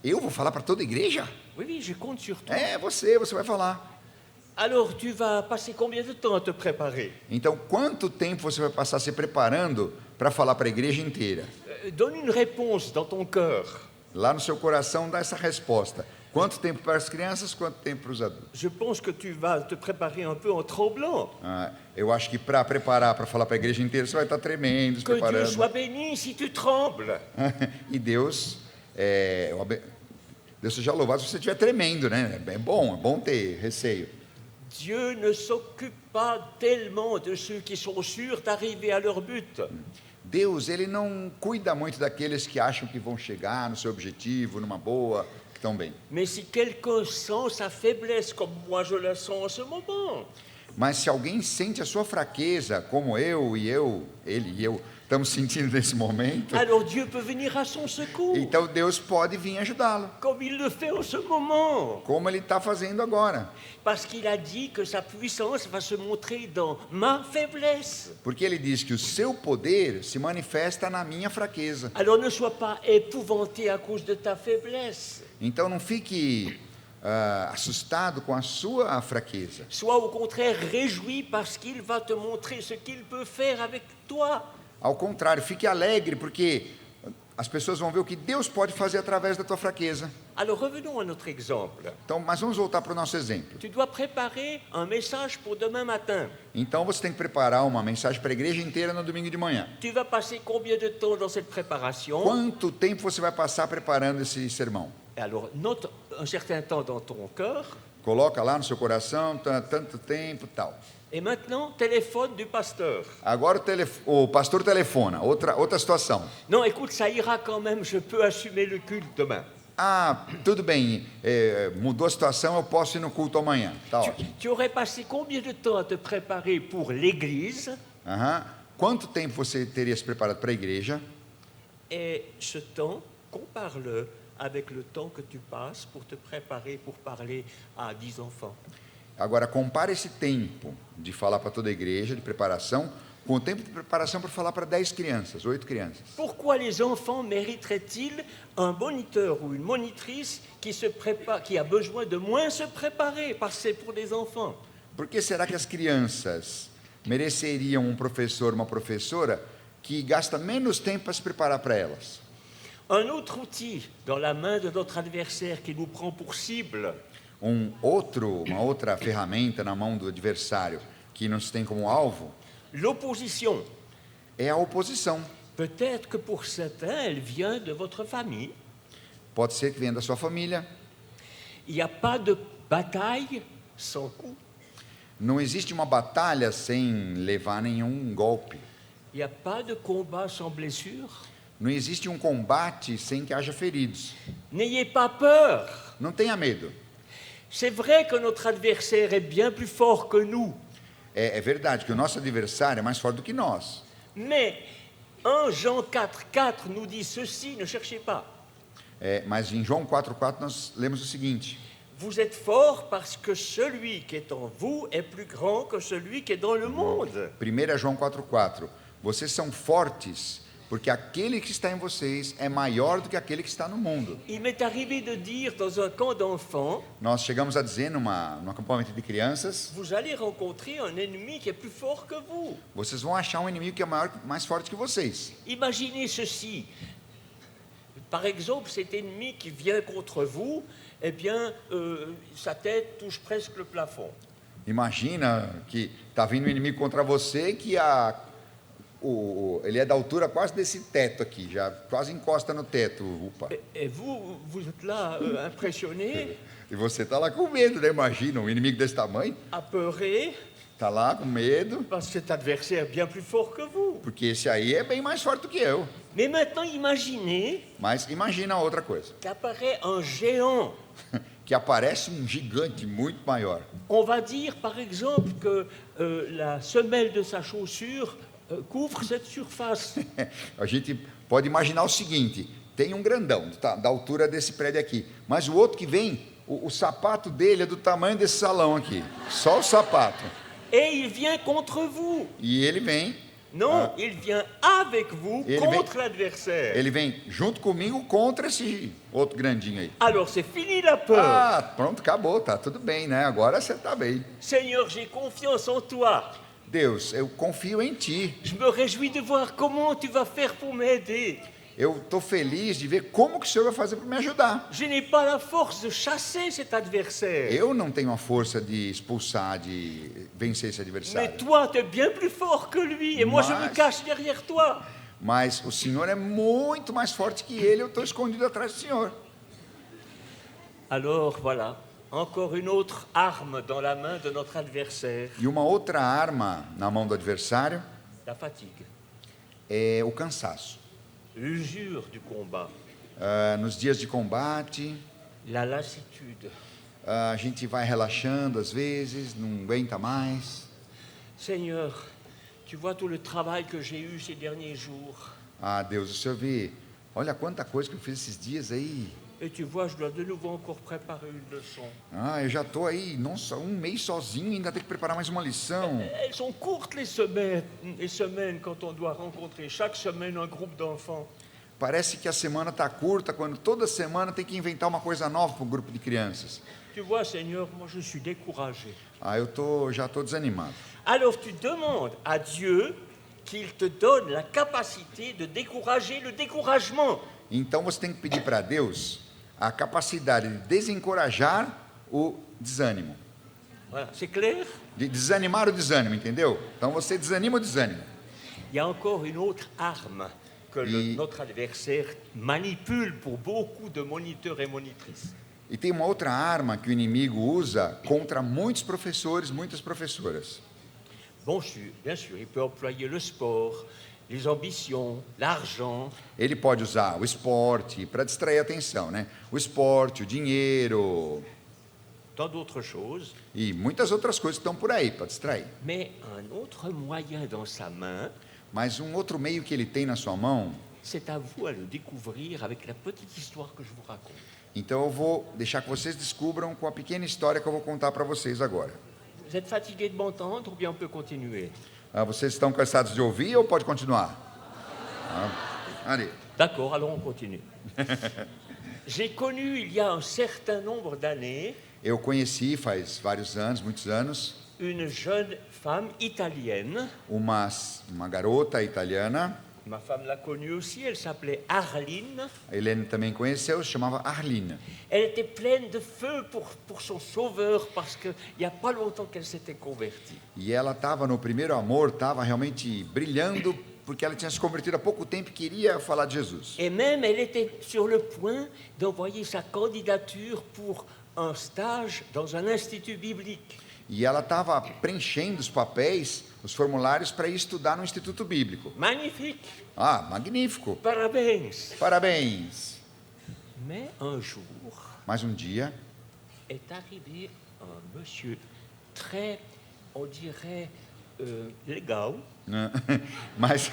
Eu vou falar para toda a igreja? Oui, oui, je compte sur toi. É, você vai falar. Alors, tu vas passer combien de temps à te préparer? Então, quanto tempo você vai passar se preparando para falar para a igreja inteira? Donne une réponse dans ton cœur. Lá no seu coração dá essa resposta. Quanto tempo para as crianças, quanto tempo para os adultos? Je pense que tu vas te préparer un peu en tremblant. Eu acho que para preparar, para falar para a igreja inteira, você vai estar tremendo, se Que Dieu preparando. soit béni si tu trembles. E Deus, Deus seja louvado se você estiver tremendo, né? É bom ter receio. Dieu ne s'occupe pas tellement de ceux qui sont sûrs d'arriver à leur but. Deus, ele não cuida muito daqueles que acham que vão chegar no seu objetivo, numa boa, que estão bem. Mais si quelqu'un sent sa faiblesse, comme moi je la sens en ce moment, Mas se alguém sente a sua fraqueza, como ele e eu, estamos sentindo nesse momento, alors Dieu peut venir à son secours, então Deus pode vir ajudá-lo, comme il le fait en ce moment. como ele está fazendo agora. Parce qu'il a dit que sa puissance va se montrer dans ma faiblesse. Porque ele diz que o seu poder se manifesta na minha fraqueza. Alors ne sois pas épouvanté à cause de ta faiblesse. Então não fique assustado com a sua fraqueza. Sois au contraire réjoui parce qu'il va te montrer ce qu'il peut faire avec toi. Ao contrário, fique alegre, porque as pessoas vão ver o que Deus pode fazer através da tua fraqueza. Alors revenons à notre exemple. Então, mas vamos voltar para o nosso exemplo. Tu dois préparer un message pour demain matin. Então você tem que preparar uma mensagem para a igreja inteira no domingo de manhã. Tu vas passer combien de temps dans cette préparation? Quanto tempo você vai passar preparando esse sermão? Alors note un certain temps dans ton cœur. Coloca lá no seu coração, tanto tempo, tal. Et maintenant, téléphone du pasteur. Agora o pastor telefona, outra situação. Non, écoute, ça ira quand même, je peux assumer le culte demain. Tudo bem, mudou a situação, eu posso ir no culto amanhã. Tá ótimo. Tu aurais passé combien de temps à te préparer pour l'église? Quanto tempo você teria se preparado para a igreja? Et ce temps, compare-le avec le temps que tu passes pour te préparer pour parler à 10 enfants. Agora, compare esse tempo de falar para toda a igreja, de preparação, com o tempo de preparação para falar para 10 crianças, 8 crianças. Pourquoi les enfants mériteraient-ils un moniteur ou une monitrice qui a besoin de moins se préparer, parce que c'est pour les enfants? Por que será que as crianças mereceriam um professor, uma professora, que gasta menos tempo para se preparar para elas? Un autre outil dans la main de notre adversaire qui nous prend pour cible. Uma outra ferramenta na mão do adversário que nos tem como alvo L'opposition. É a oposição. Peut-être que pour certains, elle vient de votre famille. Pode ser que venha da sua família. Il n'y a pas de bataille sans coup. Não existe uma batalha sem levar nenhum golpe. Il n'y a pas de combat sans blessure. Não existe um combate sem que haja feridos. N'ayez pas peur. Não tenha medo. C'est vrai que notre adversaire est bien plus fort que nous. É verdade que o nosso adversário é mais forte do que nós. Mais 1 Jean 4,4 nous dit ceci, ne cherchez pas. Mas em João 4,4 nós lemos o seguinte: Vous êtes forts parce que celui qui est en vous est plus grand que celui qui est dans le monde. 1 João 4,4. Vocês são fortes porque aquele que está em vocês é maior do que aquele que está no mundo. Il m'est arrivé de dire dans un camp d'enfants, Nós chegamos a dizer num acampamento de crianças: vous allez rencontrer un ennemi qui est plus fort que vous. vocês vão achar um inimigo que é mais forte que vocês. Imaginez ceci. Par exemple, cet ennemi qui vient contre vous, eh bien, sa tête touche presque le plafond. Imagina que está vindo um inimigo contra você que ele é da altura quase desse teto aqui, já quase encosta no teto. Upa. Et vous êtes là, impressionné, E você está lá com medo, né? Imagina, um inimigo desse tamanho, apeuré, está lá com medo, parce que cet adversaire est bien plus fort que vous. porque esse aí é bem mais forte do que eu. Mais maintenant, imaginez Mas imagina outra coisa, qu'apparaît un géant. que aparece um gigante muito maior. On va dire, par exemple, que la semelle de sa chaussure couvre cette surface. A gente pode imaginar o seguinte, tem um grandão, da altura desse prédio aqui, mas o outro que vem, o sapato dele é do tamanho desse salão aqui, só o sapato. Et il vient contre vous. E ele vem, Non, il vient avec vous Il contre l'adversaire. ele vem junto comigo contra esse outro grandinho aí. Alors c'est fini la peur. Ah, pronto, acabou, tá tudo bem, né? Agora você tá bem. Seigneur, j'ai confiance en toi. Deus, eu confio em Ti. Je me réjouis de voir comment tu vas faire pour m'aider. Eu estou feliz de ver como que o Senhor vai fazer para me ajudar. Je n'ai pas la force de chasser cet adversaire. Eu não tenho a força de expulsar, de vencer esse Mais adversário. toi, tu es bien plus fort que lui. Et moi, je me Mas- cache derrière toi. Mas o Senhor é muito mais forte que ele, eu estou escondido atrás do Senhor. Alors voilà, encore une autre arme dans la main de notre adversaire, E uma outra arma na mão do adversário la fatigue, é o cansaço. l'usure du combat, Nos dias de combate, la lassitude. a gente vai relaxando às vezes, não aguenta mais. Seigneur, tu vois tout le travail que j'ai eu ces derniers jours. Ah, Deus, o Senhor vê, olha quanta coisa que eu fiz esses dias aí. Et tu vois, je dois de nouveau encore préparer une leçon. Ah, eu já estou aí, nossa, um mês sozinho, ainda tenho que preparar mais uma lição. Elles sont courtes les semaines quand on doit rencontrer chaque semaine un groupe d'enfants. Parece que a semana está curta, quando toda semana tem que inventar uma coisa nova para o grupo de crianças. Tu vois, Seigneur, moi je suis découragé. Ah, já estou desanimado. Alors tu demandes à Dieu qu'il te donne la capacité de décourager le découragement. Então você tem que pedir para Deus a capacidade de desencorajar o desânimo. Voilà, c'est clair? De desanimar o desânimo, entendeu? Então você desanima o desânimo. Il y a encore une autre arme que notre adversaire manipule pour beaucoup de moniteurs et monitrices. E tem uma outra arma que o inimigo usa contra muitos professores, muitas professoras. Bon, bien sûr, il peut employer le sport, les ambitions, l'argent. Ele pode usar o esporte para distrair a atenção, né? O esporte, o dinheiro Tant d'autres choses, e muitas outras coisas que estão por aí para distrair. mais un autre moyen dans sa main, Mas um outro meio que ele tem na sua mão, c'est à vous à le découvrir avec la petite histoire que je vous raconte. então eu vou deixar que vocês descubram com a pequena história que eu vou contar para vocês agora. Vous êtes fatigué de m'entendre ou bien on peut continuer? Ah, vocês estão cansados de ouvir ou pode continuar? Allez. D'accord, alors on continue. J'ai connu il y a un certain nombre d'années Eu conheci faz vários anos, muitos anos, une jeune femme italienne. uma garota italiana. Ma femme l'a connue aussi, elle s'appelait Arline. A Helene também conheceu, se chamava Arline. Elle était pleine de feu pour son sauveur parce qu'il n'y a pas longtemps qu'elle s'était convertie. E ela estava no primeiro amor, estava realmente brilhando, porque ela tinha se convertido há pouco tempo e queria falar de Jesus. Et même, elle était sur le point d'envoyer sa candidature pour un stage dans un institut biblique. E ela estava preenchendo os papéis, os formulários para ir estudar no Instituto Bíblico. Magnifique, Ah, magnífico! parabéns. Parabéns! Mais un jour Mas um dia, est arrivé un monsieur très, on dirait, legal, né? Mas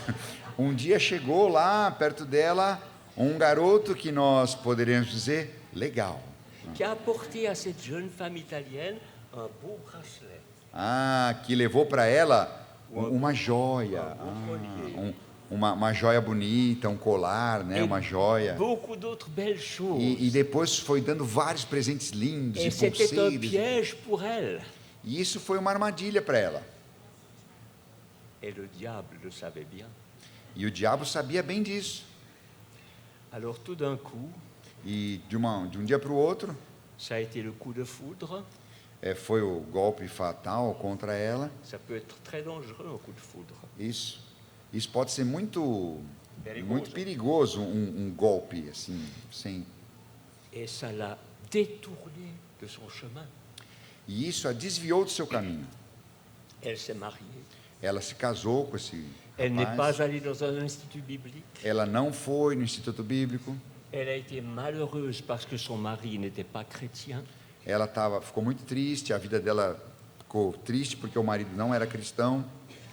um dia chegou lá perto dela um garoto que nós poderíamos dizer legal. qui a apporté à cette jeune femme italienne un beau bracelet. Ah, que levou para ela uma joia, uma joia bonita, um colar, né? Uma joia. Beaucoup d'autres belles choses. E depois foi dando vários presentes lindos Et e c'était un pulseiras. piège pour elle. E isso foi uma armadilha para ela. Et le diable le savait bien. E o diabo sabia bem disso. Alors tout d'un coup, E de um dia para o outro, ça a été le coup de foudre. foi o golpe fatal contra ela. Ça peut être très dangereux, un coup de foudre. Isso pode ser muito perigoso, golpe assim, sem. Et ça l'a détourné de son chemin. E isso a desviou do seu caminho. Elle s'est mariée. Ela se casou com esse Elle n'est rapaz. pas allée dans un institut biblique. Ela não foi no Instituto Bíblico. Elle a été malheureuse parce que son mari n'était pas chrétien. Ela ficou muito triste, a vida dela ficou triste porque o marido não era cristão.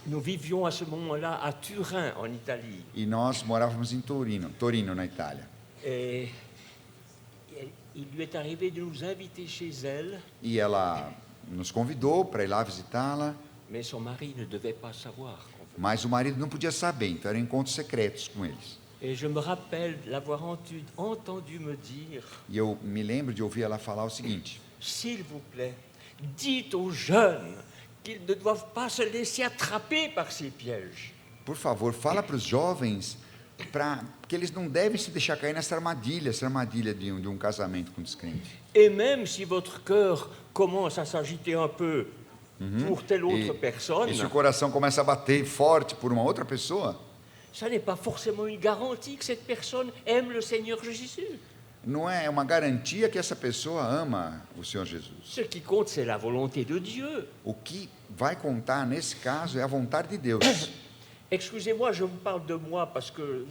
Nous vivions à ce moment-là à Turin, en Italie. E nós morávamos em Torino, na Itália. Et il lui est arrivé de nous inviter chez elle, E ela nos convidou para ir lá visitá-la, mais son mari ne devait pas savoir qu'on venait. mas o marido não podia saber, então eram encontros secretos com eles. Et je me rappelle l'avoir entendu me dire, E eu me lembro de ouvir ela falar o seguinte: s'il vous plaît, dites aux jeunes qu'ils ne doivent pas se laisser attraper par ces pièges. por favor, fala para os jovens que eles não devem se deixar cair essa armadilha de um casamento com descrente. Et même si votre cœur commence à s'agiter un peu pour telle autre personne, E se o coração começa a bater forte por uma outra pessoa, ça n'est pas forcément une garantie que cette personne aime le Seigneur Jésus. não é uma garantia que essa pessoa ama o Senhor Jesus. Ce qui compte, c'est la volonté de Dieu. O que vai contar nesse caso é a vontade de Deus. Excusez-moi, je vous parle de moi parce que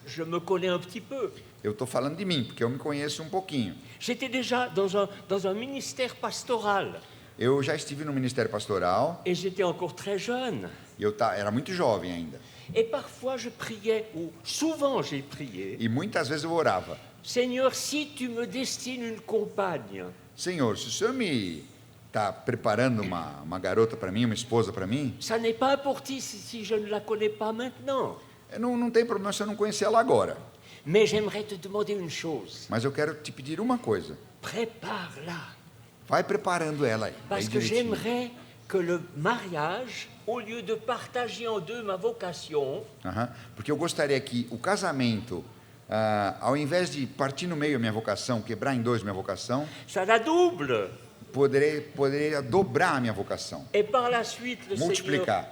je me connais un petit peu. Eu estou falando de mim, porque eu me conheço um pouquinho. J'étais déjà dans un ministère pastoral Eu já estive no ministério pastoral et j'étais encore très jeune. e eu era muito jovem ainda. Et parfois je priais, ou souvent j'ai prié, E muitas vezes eu orava: Seigneur, si tu me destines une compagne, Senhor, se o Senhor me está preparando uma garota para mim, uma esposa para mim, ça n'est pas important si je ne la connais pas maintenant. não tem problema se eu não conhecer ela agora. Mais j'aimerais te demander une chose. Mas eu quero te pedir uma coisa. Prépare-la. Vai preparando ela aí. Parce Aí que direitinho. j'aimerais que le mariage, au lieu de partager en deux ma vocation, Aham. Porque eu gostaria que o casamento, ao invés de partir no meio a minha vocação, quebrar em dois minha vocação, ça la double. poderia dobrar a minha vocação, Et par la suite, le Seigneur multiplicar.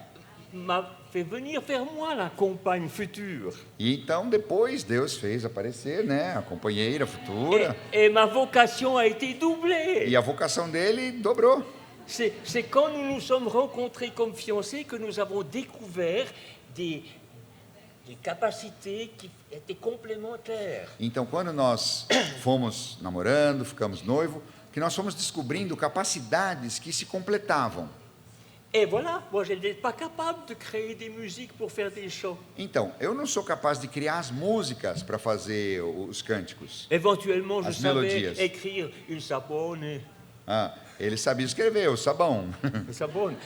m'a fait venir vers moi la compagne future. E então depois Deus fez aparecer, né, a companheira futura, Et ma vocation a été doublée. e a vocação dele dobrou. C'est quand nous nous sommes rencontrés comme fiancés que nous avons découvert des capacités qui étaient complémentaires. Então quando nós fomos namorando, ficamos noivo, que nós fomos descobrindo capacidades que se completavam. Et voilà, moi je n'étais pas capable de créer des musiques pour faire des chants. Então, eu não sou capaz de criar as músicas para fazer os cânticos. Éventuellement, je As savais mélodias. écrire une sabone, Ele sabia escrever, o sabão. une sabone,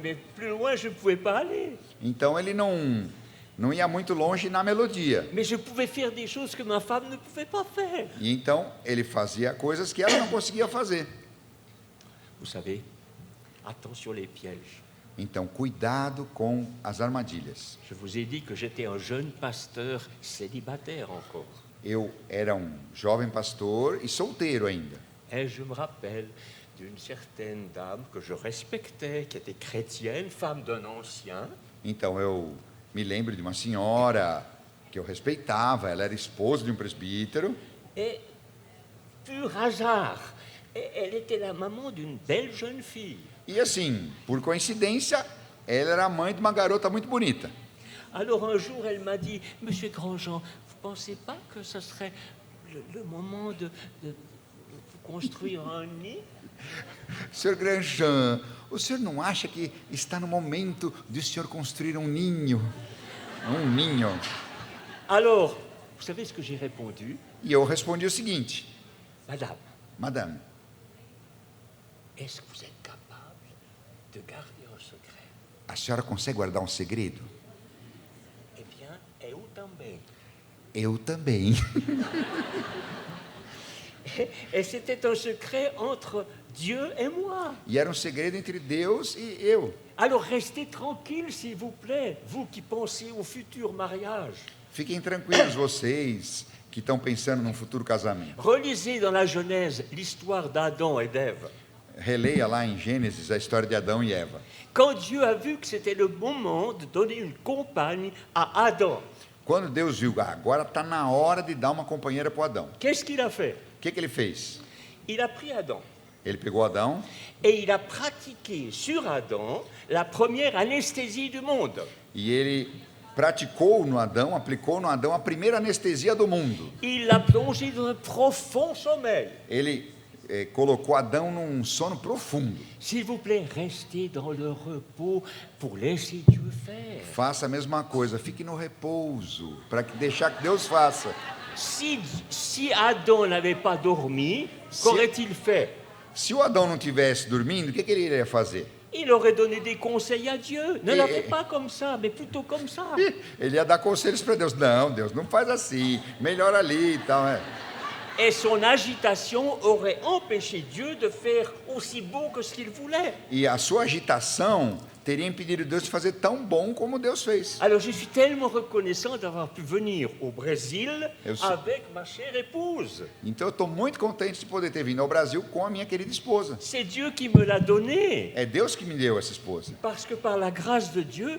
mais plus loin je ne pouvais pas aller. Então, ele não ia muito longe na melodia. Mais je pouvais faire des choses que ma femme ne pouvait pas faire. E então, ele fazia coisas que ela não conseguia fazer. Vous savez, attention les pièges. Então, cuidado com as armadilhas. Je vous ai dit que j'étais un jeune pasteur célibataire encore. Eu era um jovem pastor e solteiro ainda. Et je me rappelle d'une certaine dame que je respectais, qui était chrétienne, femme d'un ancien. Então, eu me lembro de uma senhora que eu respeitava, ela era esposa de um presbítero. Et pur hasard, elle était la maman d'une belle jeune fille. E assim, por coincidência, ela era a mãe de uma garota muito bonita. Alors un jour, elle m'a dit, Monsieur Grandjean, vous ne pensez pas que ce serait le moment de construire un nid? Senhor Grandjean, o senhor não acha que está no momento de o senhor construir um ninho? Um ninho. Alors, vous savez ce que j'ai répondu? E eu respondi o seguinte: Madame, Madame, est-ce que vous êtes capable de garder un secret? a senhora consegue guardar um segredo? Eh bien, eu também. Eu também. Et c'était un secret entre Dieu et moi. E era um segredo entre Deus e eu. Alors restez tranquille, s'il vous plaît, vous qui pensez au futur mariage. Fiquem tranquilos vocês que estão pensando num futuro casamento. Relisez dans la Genèse l'histoire d'Adam et d'Ève. releia lá em Gênesis a história de Adão e Eva. Quand Dieu a vu que c'était le moment de donner une compagne à Adam, Quando Deus viu, agora está na hora de dar uma companheira para o Adão. qu'est-ce qu'il a fait? O que ele fez? Il a pris Adam Ele pegou Adão et il a pratiqué sur Adam la première anesthésie du monde. e ele praticou no Adão, aplicou no Adão a primeira anestesia do mundo. Il l'a plongé dans un profond sommeil. Ele colocou Adão num sono profundo. S'il vous plaît, restez dans le repos pour laisser Dieu faire. Faça a mesma coisa, fique no repouso, para deixar que Deus faça. Si Adam n'avait pas dormi, qu'aurait-il fait? Se o Adão não estivesse dormindo, o que ele iria fazer? Il aurait donné des conseils à Dieu. Ne la fais pas comme ça, mais plutôt comme ça. Ele ia dar conselhos para Deus. Não, Deus, não faz assim, melhor ali e tal. Et son agitation aurait empêché Dieu de faire aussi beau que ce qu'il voulait. E a sua agitação teria impedido Deus de fazer tão bom como Deus fez. Alors je suis tellement reconnaissant d'avoir pu venir au Brésil Eu sou- avec ma chère épouse. Então eu estou muito contente de poder ter vindo ao Brasil com a minha querida esposa. C'est Dieu qui me l'a donné. É Deus que me deu essa esposa. Parce que par la grâce de Dieu,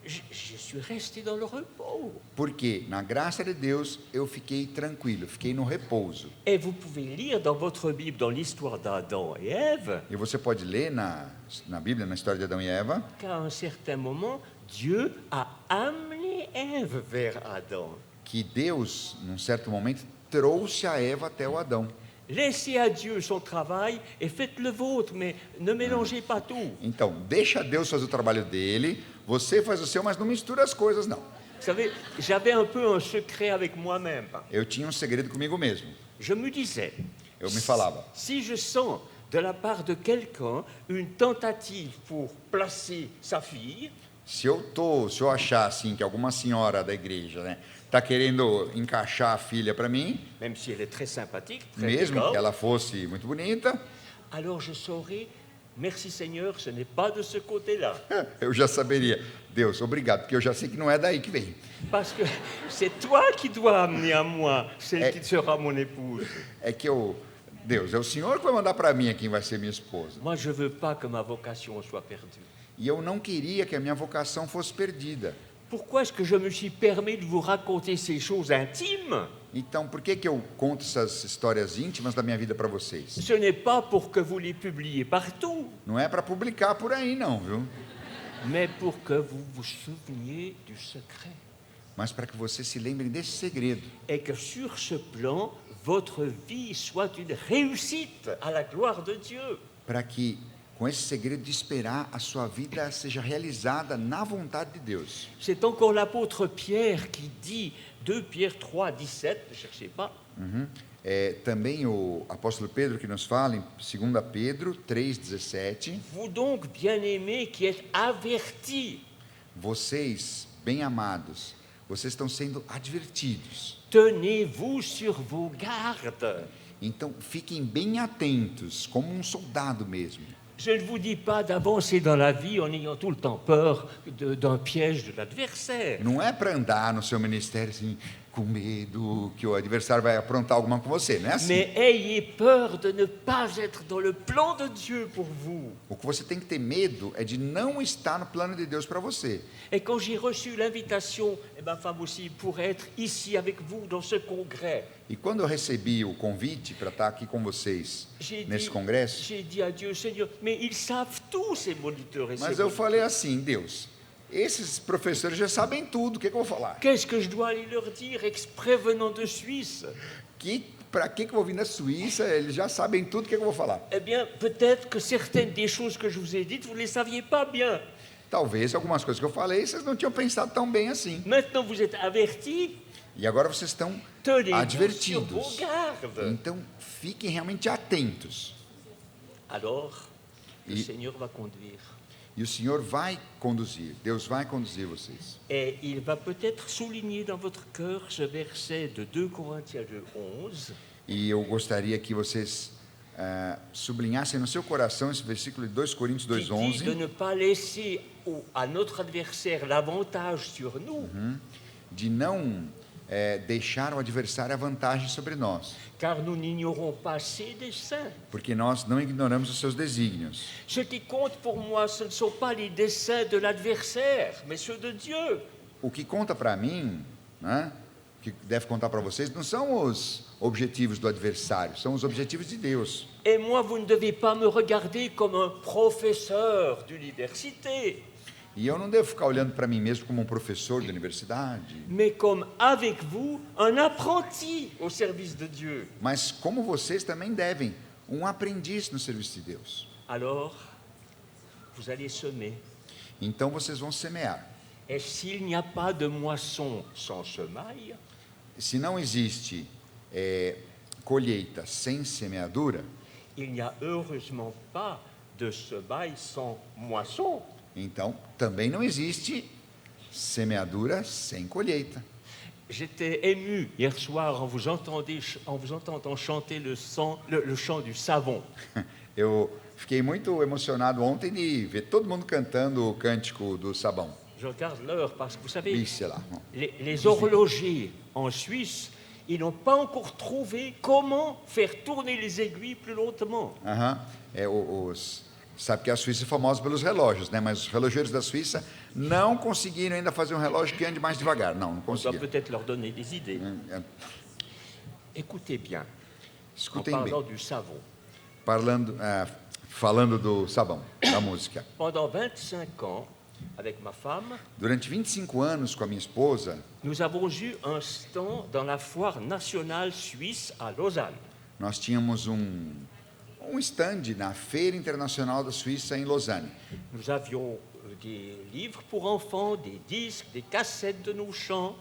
je suis resté dans le repos. Porque, na graça de Deus, eu fiquei tranquilo, fiquei no repouso. Et vous pouvez lire dans votre Bible, dans l'histoire d'Adam et Ève, E você pode ler na Bíblia, na história de Adão e Eva, qu'à un certain moment, Dieu a amené Ève vers Adam. que Deus, num certo momento, trouxe a Eva até o Adão. Laissez à Dieu son travail et faites le vôtre, mais ne mélangez pas tout. Então, deixa Deus fazer o trabalho dele, você faz o seu, mas não mistura as coisas, não. Vous savez, j'avais un peu un secret avec moi-même. Eu tinha um segredo comigo mesmo. Je me disais, Eu me falava, si je sens de la part de quelqu'un une tentative pour placer sa fille, se eu achar assim que alguma senhora da igreja, né, tá querendo encaixar a filha para mim, même si elle est très sympathique, très mesmo que élégante, ela fosse muito bonita, alors je saurais, merci Seigneur, ce n'est pas de ce côté-là. eu já saberia, Deus, obrigado, porque eu já sei que não é daí que vem. Parce que c'est toi qui dois amener à moi celle qui sera mon épouse. É que Deus, é o Senhor que vai mandar para mim quem vai ser minha esposa. Moi, je ne veux pas que ma vocation soit perdue. E eu não queria que a minha vocação fosse perdida. Pourquoi est-ce que je me suis permis de vous raconter ces choses intimes? Então, por que eu conto essas histórias íntimas da minha vida para vocês? Ce n'est pas pour que vous les publiez partout, Não é para publicar por aí, não, viu? mais pour que vous vous souveniez du secret. Mas para que vocês se lembrem desse segredo. Et que sur ce plan, votre vie soit une réussite à la gloire de Dieu. Para que, com esse segredo de esperar, a sua vida seja realizada na vontade de Deus. C'est encore l'apôtre Pierre qui dit, 2 Pierre 3, 17, ne cherchez pas, É também o apóstolo Pedro que nos fala em 2 Pedro 3,17. vous donc, bien-aimés, qui êtes avertis, Vocês, bem-amados, vocês estão sendo advertidos. tenez-vous sur vos gardes. Então, fiquem bem atentos, como um soldado mesmo. Je ne vous dis pas d'avancer dans la vie en ayant tout le temps peur d'un piège de l'adversaire. Não é para andar no seu ministério assim, com medo que o adversário vai aprontar alguma com você, não é assim. Mais ayez peur de ne pas être dans le plan de Dieu pour vous. O que você tem que ter medo é de não estar no plano de Deus para você. Et quand j'ai reçu l'invitation, et ma femme aussi, pour être ici avec vous dans ce congrès, E quando eu recebi o convite para estar aqui com vocês nesse congresso, j'ai dit à Dieu, Seigneur, mais ils savent tous ces moniteurs et mas ces eu moniteurs. falei assim, Deus, esses professores já sabem tudo, o que eu vou falar? Qu'est-ce que je dois aller leur dire, exprès venant de Suisse? Para que eu vou vir da Suíça? Eles já sabem tudo, o que eu vou falar? Eh bien, peut-être que certaines des choses que je vous ai dites, vous ne les saviez pas bien. Talvez algumas coisas que eu falei, vocês não tinham pensado tão bem assim. Maintenant, vous êtes avertis, E agora vocês estão tenez-vous sur advertidos. vos gardes. Então, fiquem realmente atentos. Alors, le Et- Seigneur va conduire. E o Senhor vai conduzir, Deus vai conduzir vocês. Et il va peut-être souligner dans votre cœur ce verset de 2 Corinthiens 2, 11. E eu gostaria que vocês sublinhassem no seu coração esse versículo de 2 Coríntios Qui dit de 2,11, ne pas laisser à notre adversaire l'avantage sur nous, de não deixar o adversário a vantagem sobre nós, car nous n'ignorons pas ses desseins. porque nós não ignoramos os seus desígnios. Ce qui compte pour moi, ce ne sont pas les desseins de l'adversaire, mais ceux de Dieu. O que conta para mim, né, que deve contar para vocês, não são os objetivos do adversário, são os objetivos de Deus. Et moi, vous ne devez pas me regarder comme un professeur d'université, E eu não devo ficar olhando para mim mesmo como um professor de universidade, mais comme avec vous, un apprenti au service de Dieu. mas como vocês também devem, um aprendiz no serviço de Deus. Alors, vous allez semer. Então vocês vão semear. Et s'il n'y a pas de moisson sans semaille, Se não existe colheita sem semeadura, il n'y a heureusement pas de semaille sans moisson. então também não existe semeadura sem colheita. J'étais ému hier soir en vous entendant chanter le chant du savon. Eu fiquei muito emocionado ontem de ver todo mundo cantando o cântico do sabão. Je regarde l'heure parce que vous savez, Oui, c'est là. les horlogers en Suisse, ils n'ont pas encore trouvé comment faire tourner les aiguilles plus lentement. Aham. Sabe que a Suíça é famosa pelos relógios, né? Mas os relogeiros da Suíça não conseguiram ainda fazer um relógio que ande mais devagar. Não On doit conseguiram. peut-être leur donner des idées. Écoutez bien, en Escutem parlant bem. du savon. Falando do sabão, da música. Pendant 25 ans, avec ma femme, Durante 25 anos com a minha esposa, nous avons eu un stand dans la foire nationale suisse à Lausanne. nós tínhamos um stand na Feira Internacional da Suíça em Lausanne. Nous avions des livres pour enfants, des disques, des cassettes de nos chants.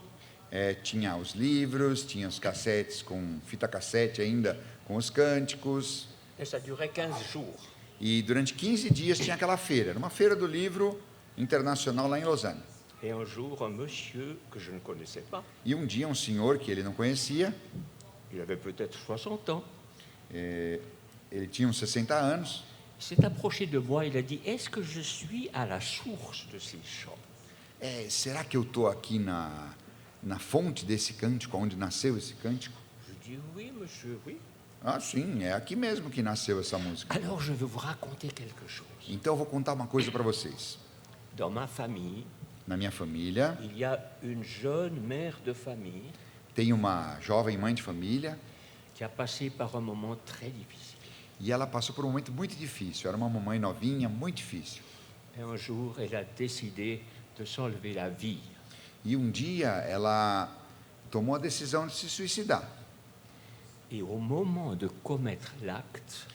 Tinha os livros, tinha os cassetes com fita cassete ainda, com os cânticos. Et ça durait 15 jours. E durante 15 dias tinha aquela feira. Era uma feira do livro internacional lá em Lausanne. Et un jour, un monsieur que je ne connaissais pas, E um dia um senhor que ele não conhecia, il avait peut-être 60 ans, ele tinha uns 60 anos, s'est approché de moi, il a dit, est-ce que je suis à la source de ces chants? será que eu estou aqui na fonte desse cântico, onde nasceu esse cântico? Je dis, oui, monsieur, oui. Ah, sim, é aqui mesmo que nasceu essa música. Alors, je vais vous raconter quelque chose. Então eu vou contar uma coisa para vocês. Dans ma famille, Na minha família, il y a une jeune mère de famille tem uma jovem mãe de família qui a passé par un moment très difficile. e ela passou por um momento muito difícil. Era uma mamãe novinha, muito difícil. Et un jour, elle a décidé de s'enlever la vie. E um dia ela tomou a decisão de se suicidar. Et au moment de commettre l'acte,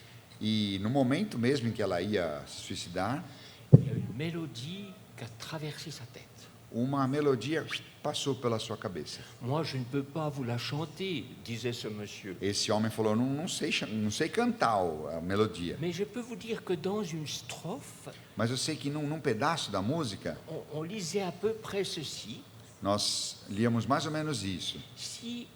E no momento mesmo em que ela ia se suicidar, il y a une mélodie qui a traversé sa tête. uma melodia passou pela sua cabeça. Moi, je ne peux pas vous la chanter, disait ce monsieur. Esse homem falou: não sei cantar a melodia, Mais je peux vous dire que dans une strophe, mas eu sei que num pedaço da música on lisait à peu près ceci. nós líamos mais ou menos isso. Si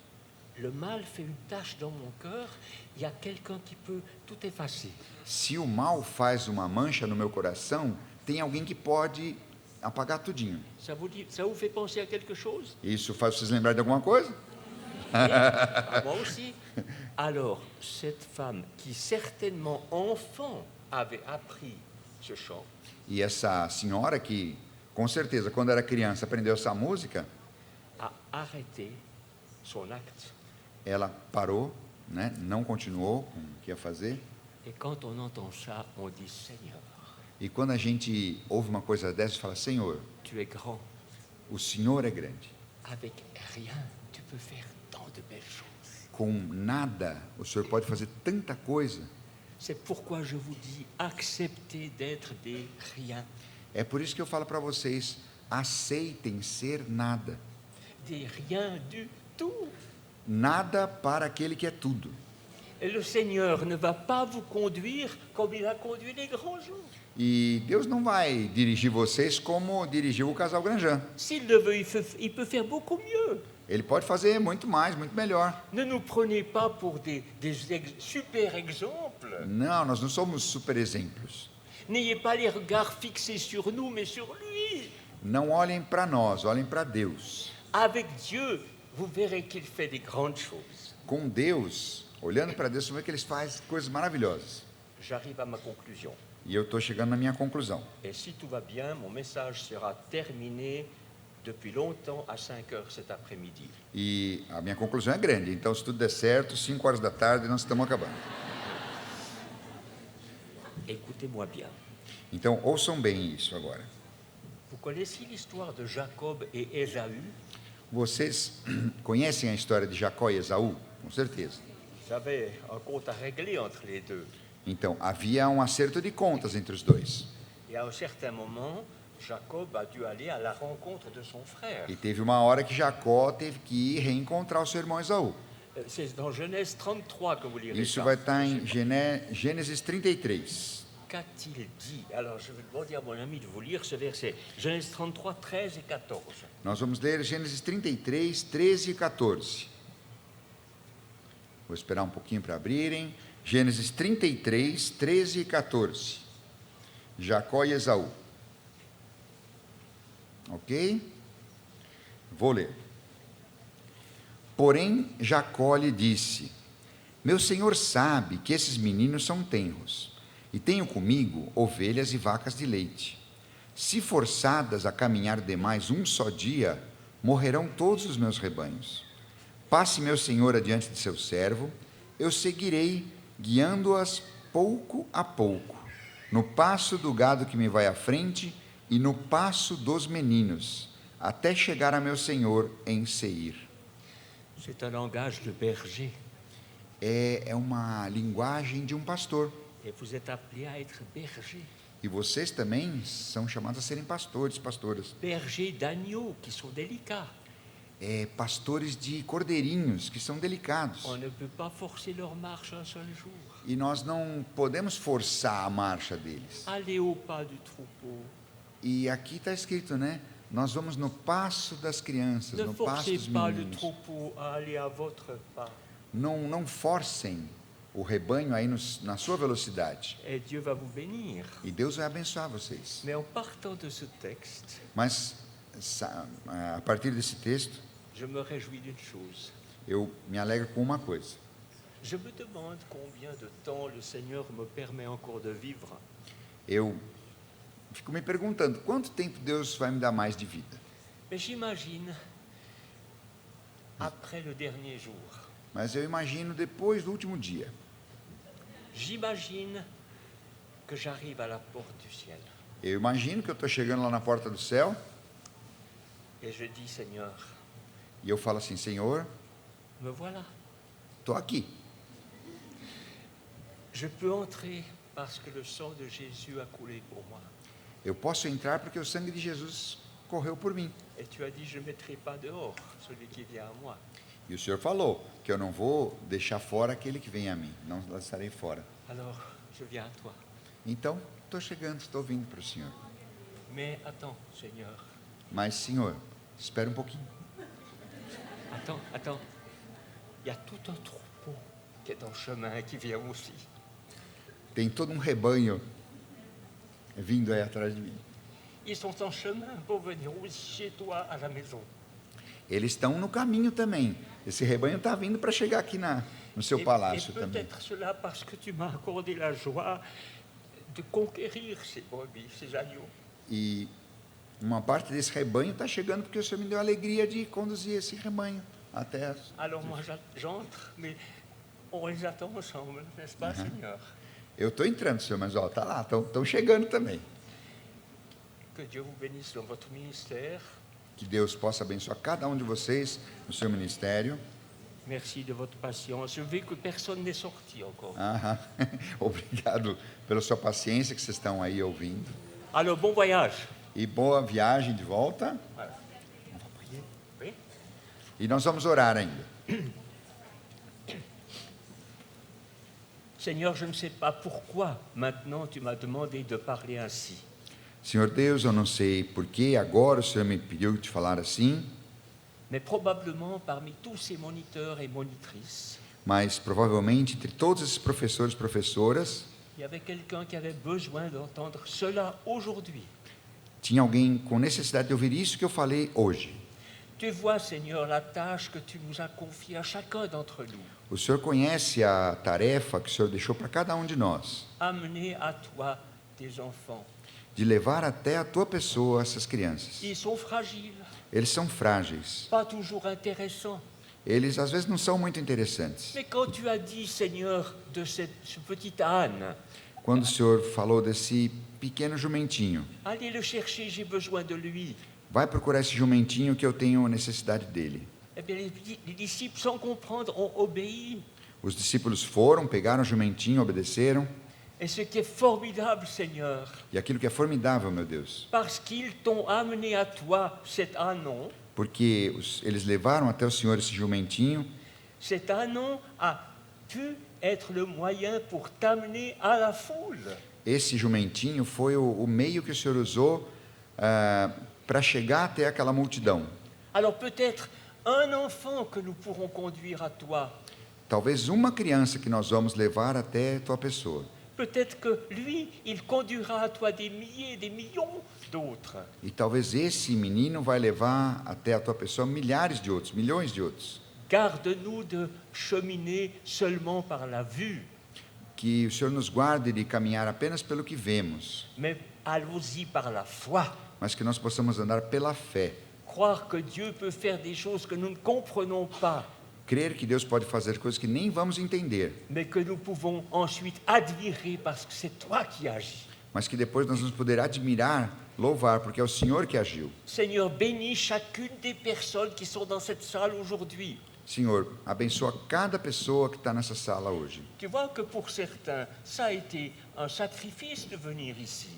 le mal fait une tache dans mon cœur, il y a quelqu'un qui peut tout effacer. Se o mal faz uma mancha no meu coração, tem alguém que pode apagar tudinho. Ça vous fait penser à quelque chose? Isso faz vocês lembrar de alguma coisa? Ah, moi aussi. Alors, cette femme qui certainement enfant avait appris ce chant, E essa senhora que, com certeza, quando era criança, aprendeu essa música, a arrêté son acte. ela parou, né? Não continuou com o que ia fazer. Et quand on entend ça, on dit Seigneur, E quando a gente ouve uma coisa dessa, fala: Senhor, tu es grand. o Senhor é grande. Avec rien, tu peux faire tant de belles choses. Com nada, o Senhor pode fazer tanta coisa. C'est pourquoi je vous dis, acceptez d'être des riens. É por isso que eu falo para vocês: aceitem ser nada. Des riens du tout. Nada para aquele que é tudo. Et le Seigneur ne va pas vous conduire comme il a conduit les grands gens. E Deus não vai dirigir vocês como dirigiu o casal Granjan. S'il le veut, il peut faire beaucoup mieux. Ele pode fazer muito mais, muito melhor. Ne nous prenez pas pour des super exemples. Não, nós não somos super exemplos. N'ayez pas les regards fixés sur nous, mais sur lui. Não olhem para nós, olhem para Deus. Avec Dieu, vous verrez qu'il fait des grandes choses. Com Deus, olhando para Deus, você vê que Ele faz coisas maravilhosas. J'arrive à ma conclusion. E eu estou chegando na minha conclusão. Et si tout va bien, mon message sera terminé depuis longtemps à 5 heures cet après-midi. E a minha conclusão é grande. Então, se tudo der certo, 5 horas da tarde, nós estamos acabando. Écoutez-moi bien. Então, ouçam bem isso agora. Vous connaissez l'histoire de Jacob et Ésaü? Vocês conhecem a história de Jacó e Esaú? Com certeza. Vous avez un compte à régler entre les deux. Então, havia um acerto de contas entre os dois. Et à un certain moment, Jacob a dû aller à la rencontre de son frère. E teve uma hora que Jacó teve que ir reencontrar o seu irmão Esaú. C'est dans Genèse 33 que vous lirez Isso ça. vai estar em Gênesis 33. Qu'a-t-il dit? Alors, je vais demander à mon ami de vous lire ce verset. Genèse 33, 13 et 14. Nós vamos ler Gênesis 33, 13 e 14. Vou esperar um pouquinho para abrirem. Gênesis 33, 13 e 14. Jacó e Esaú. Ok? Vou ler. Porém, Jacó lhe disse: Meu senhor sabe que esses meninos são tenros, e tenho comigo ovelhas e vacas de leite. Se forçadas a caminhar demais um só dia, morrerão todos os meus rebanhos. Passe meu senhor adiante de seu servo, eu seguirei, guiando-as pouco a pouco, no passo do gado que me vai à frente e no passo dos meninos, até chegar a meu senhor em Seir. C'est un langage de berger. É uma linguagem de um pastor. Et vous êtes appelés à être berger. E vocês também são chamados a serem pastores, pastoras. Berger d'agneaux qui sont délicats. Pastores de cordeirinhos, que são delicados. On ne peut pas forcer leur marche un seul jour. E nós não podemos forçar a marcha deles. Allez au pas du troupeau. E aqui está escrito, né? Nós vamos no passo das crianças, Ne no passo forcez dos pas le meninos. troupeau à aller à votre pas. Não forcem o rebanho aí na sua velocidade. Et Dieu va vous bénir. E Deus vai abençoar vocês. Mais en partant de ce texte, Mas, a partir desse texto, je me réjouis d'une chose. eu me alegro com uma coisa. Je me demande combien de temps le Seigneur me permet encore de vivre. Eu fico me perguntando, quanto tempo Deus vai me dar mais de vida? Mais j'imagine, après le dernier jour, Mas eu imagino depois do último dia. j'imagine que j'arrive à la porte du ciel. Eu imagino que eu estou chegando lá na porta do céu Et je dis, Seigneur, e eu falo assim, Senhor, me voilà. estou aqui. Je peux entrer parce que le sang de Jésus a coulé pour moi. Eu posso entrar porque o sangue de Jesus correu por mim. Et tu as dit, je ne mettrai pas dehors celui qui vient à moi. E o Senhor falou que eu não vou deixar fora aquele que vem a mim, não lançarei fora. Alors, je viens à toi. Então, estou chegando, estou vindo para o Senhor. Mais attends, Seigneur. Mas, Senhor, espera um pouquinho. Attends. Il y a tout un troupeau qui est en chemin et qui vient aussi. Tem todo um rebanho vindo aí atrás de mim. Ils sont en chemin pour venir aussi chez toi à la maison. Eles estão no caminho também. Esse rebanho está vindo para chegar aqui no seu palácio et também. peut-être cela parce que tu m'as accordé la joie de conquérir ces brebis, ces agneaux. E uma parte desse rebanho está chegando porque o Senhor me deu a alegria de conduzir esse rebanho até as... Alors moi j'entre, mais on les attend ensemble, n'est-ce pas, Seigneur? Eu estou entrando, Senhor, mas ó, tá lá, estão chegando também. Que Dieu vous bénisse dans votre ministère. Que Deus possa abençoar cada um de vocês no seu ministério. Merci de votre patience. Je veux que personne n'est sorti encore. Obrigado pela sua paciência que vocês estão aí ouvindo. Alors bon voyage. E boa viagem de volta. Voilà. Oui? E nós vamos orar ainda. Seigneur, je ne sais pas pourquoi maintenant tu m'as demandé de parler ainsi. Senhor Deus, eu não sei por que agora o Senhor me pediu de falar assim, Mais probablement parmi tous ces moniteurs et monitrices, mas provavelmente entre todos esses professores e professoras, il y avait quelqu'un qui avait besoin d'entendre cela aujourd'hui. tinha alguém com necessidade de ouvir isso que eu falei hoje. Tu vois, Seigneur, la tâche que tu nous as confiée à chacun d'entre nous. O Senhor conhece a tarefa que o Senhor deixou para cada um de nós, Amener à toi tes enfants. de levar até a tua pessoa essas crianças. Ils sont fragiles, Eles são frágeis. pas toujours intéressants. Eles às vezes não são muito interessantes. Mais quand tu as dit, Seigneur, de ce petit âne, Quando o Senhor falou desse pequeno jumentinho, allez le chercher, j'ai besoin de lui. vai procurar esse jumentinho que eu tenho necessidade dele. Eh bien, les disciples, sans comprendre, ont obéi. Os discípulos foram, pegaram o jumentinho, obedeceram. Et ce qui est formidable, Seigneur, E aquilo que é formidável, meu Deus, parce qu'ils t'ont amené à toi cet ânon porque eles levaram até o Senhor esse jumentinho. Cet ânon a pu être le moyen pour t'amener à la foule. Esse jumentinho foi o meio que o Senhor usou para chegar até aquela multidão. Alors peut-être un enfant que nous pourrons conduire à toi. Talvez uma criança que nós vamos levar até tua pessoa. Peut-être que lui, il conduira à toi des milliers, des millions d'autres. E talvez esse menino vai levar até a tua pessoa milhares de outros, milhões de outros. Garde-nous de cheminer seulement par la vue, Que o Senhor nos guarde de caminhar apenas pelo que vemos, mais allons-y par la foi. mas que nós possamos andar pela fé. Croire que Dieu peut faire des choses que nous ne comprenons pas, Crer que Deus pode fazer coisas que nem vamos entender, mais que nous pouvons ensuite admirer parce que c'est toi qui agis. mas que depois nós vamos poder admirar, louvar, porque é o Senhor que agiu. Seigneur, bénis chacune des personnes qui sont dans cette salle aujourd'hui. Senhor, abençoa cada pessoa que está nessa sala hoje. Tu vois que pour certains, ça a été un sacrifice de venir ici.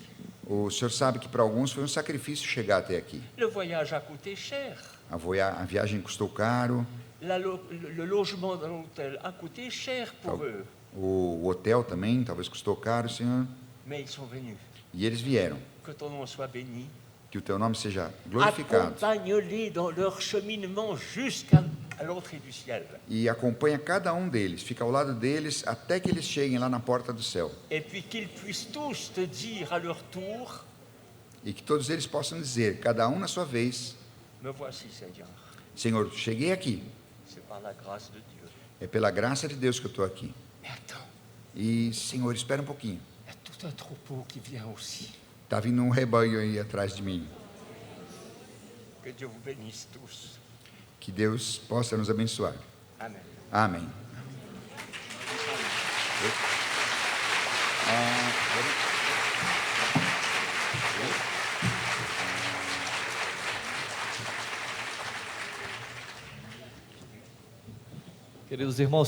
O Senhor sabe que para alguns foi um sacrifício chegar até aqui. Le voyage a coûté cher. A viagem custou caro, Le logement dans l'hôtel a coûté cher pour eux. o hotel também talvez custou caro, Senhor. Mais ils sont venus. E eles vieram. Que ton nom soit béni. Que o teu nome seja glorificado. Accompagne-les dans leur cheminement jusqu'à l'entrée du ciel. E acompanha cada um deles, fica ao lado deles até que eles cheguem lá na porta do céu. Et puis qu'ils puissent tous te dire à leur tour, E que todos eles possam dizer, cada um na sua vez, me voici Seigneur. Senhor, cheguei aqui. C'est par la grâce de Dieu. É pela graça de Deus que eu estou aqui. Mais attends, E, Senhor, espera um pouquinho. il y a tout un troupeau qui vient aussi. Está vindo um rebanho aí atrás de mim. Que Dieu vous bénisse tous. Que Deus possa nos abençoar. Amen. Amém. Queridos irmãos,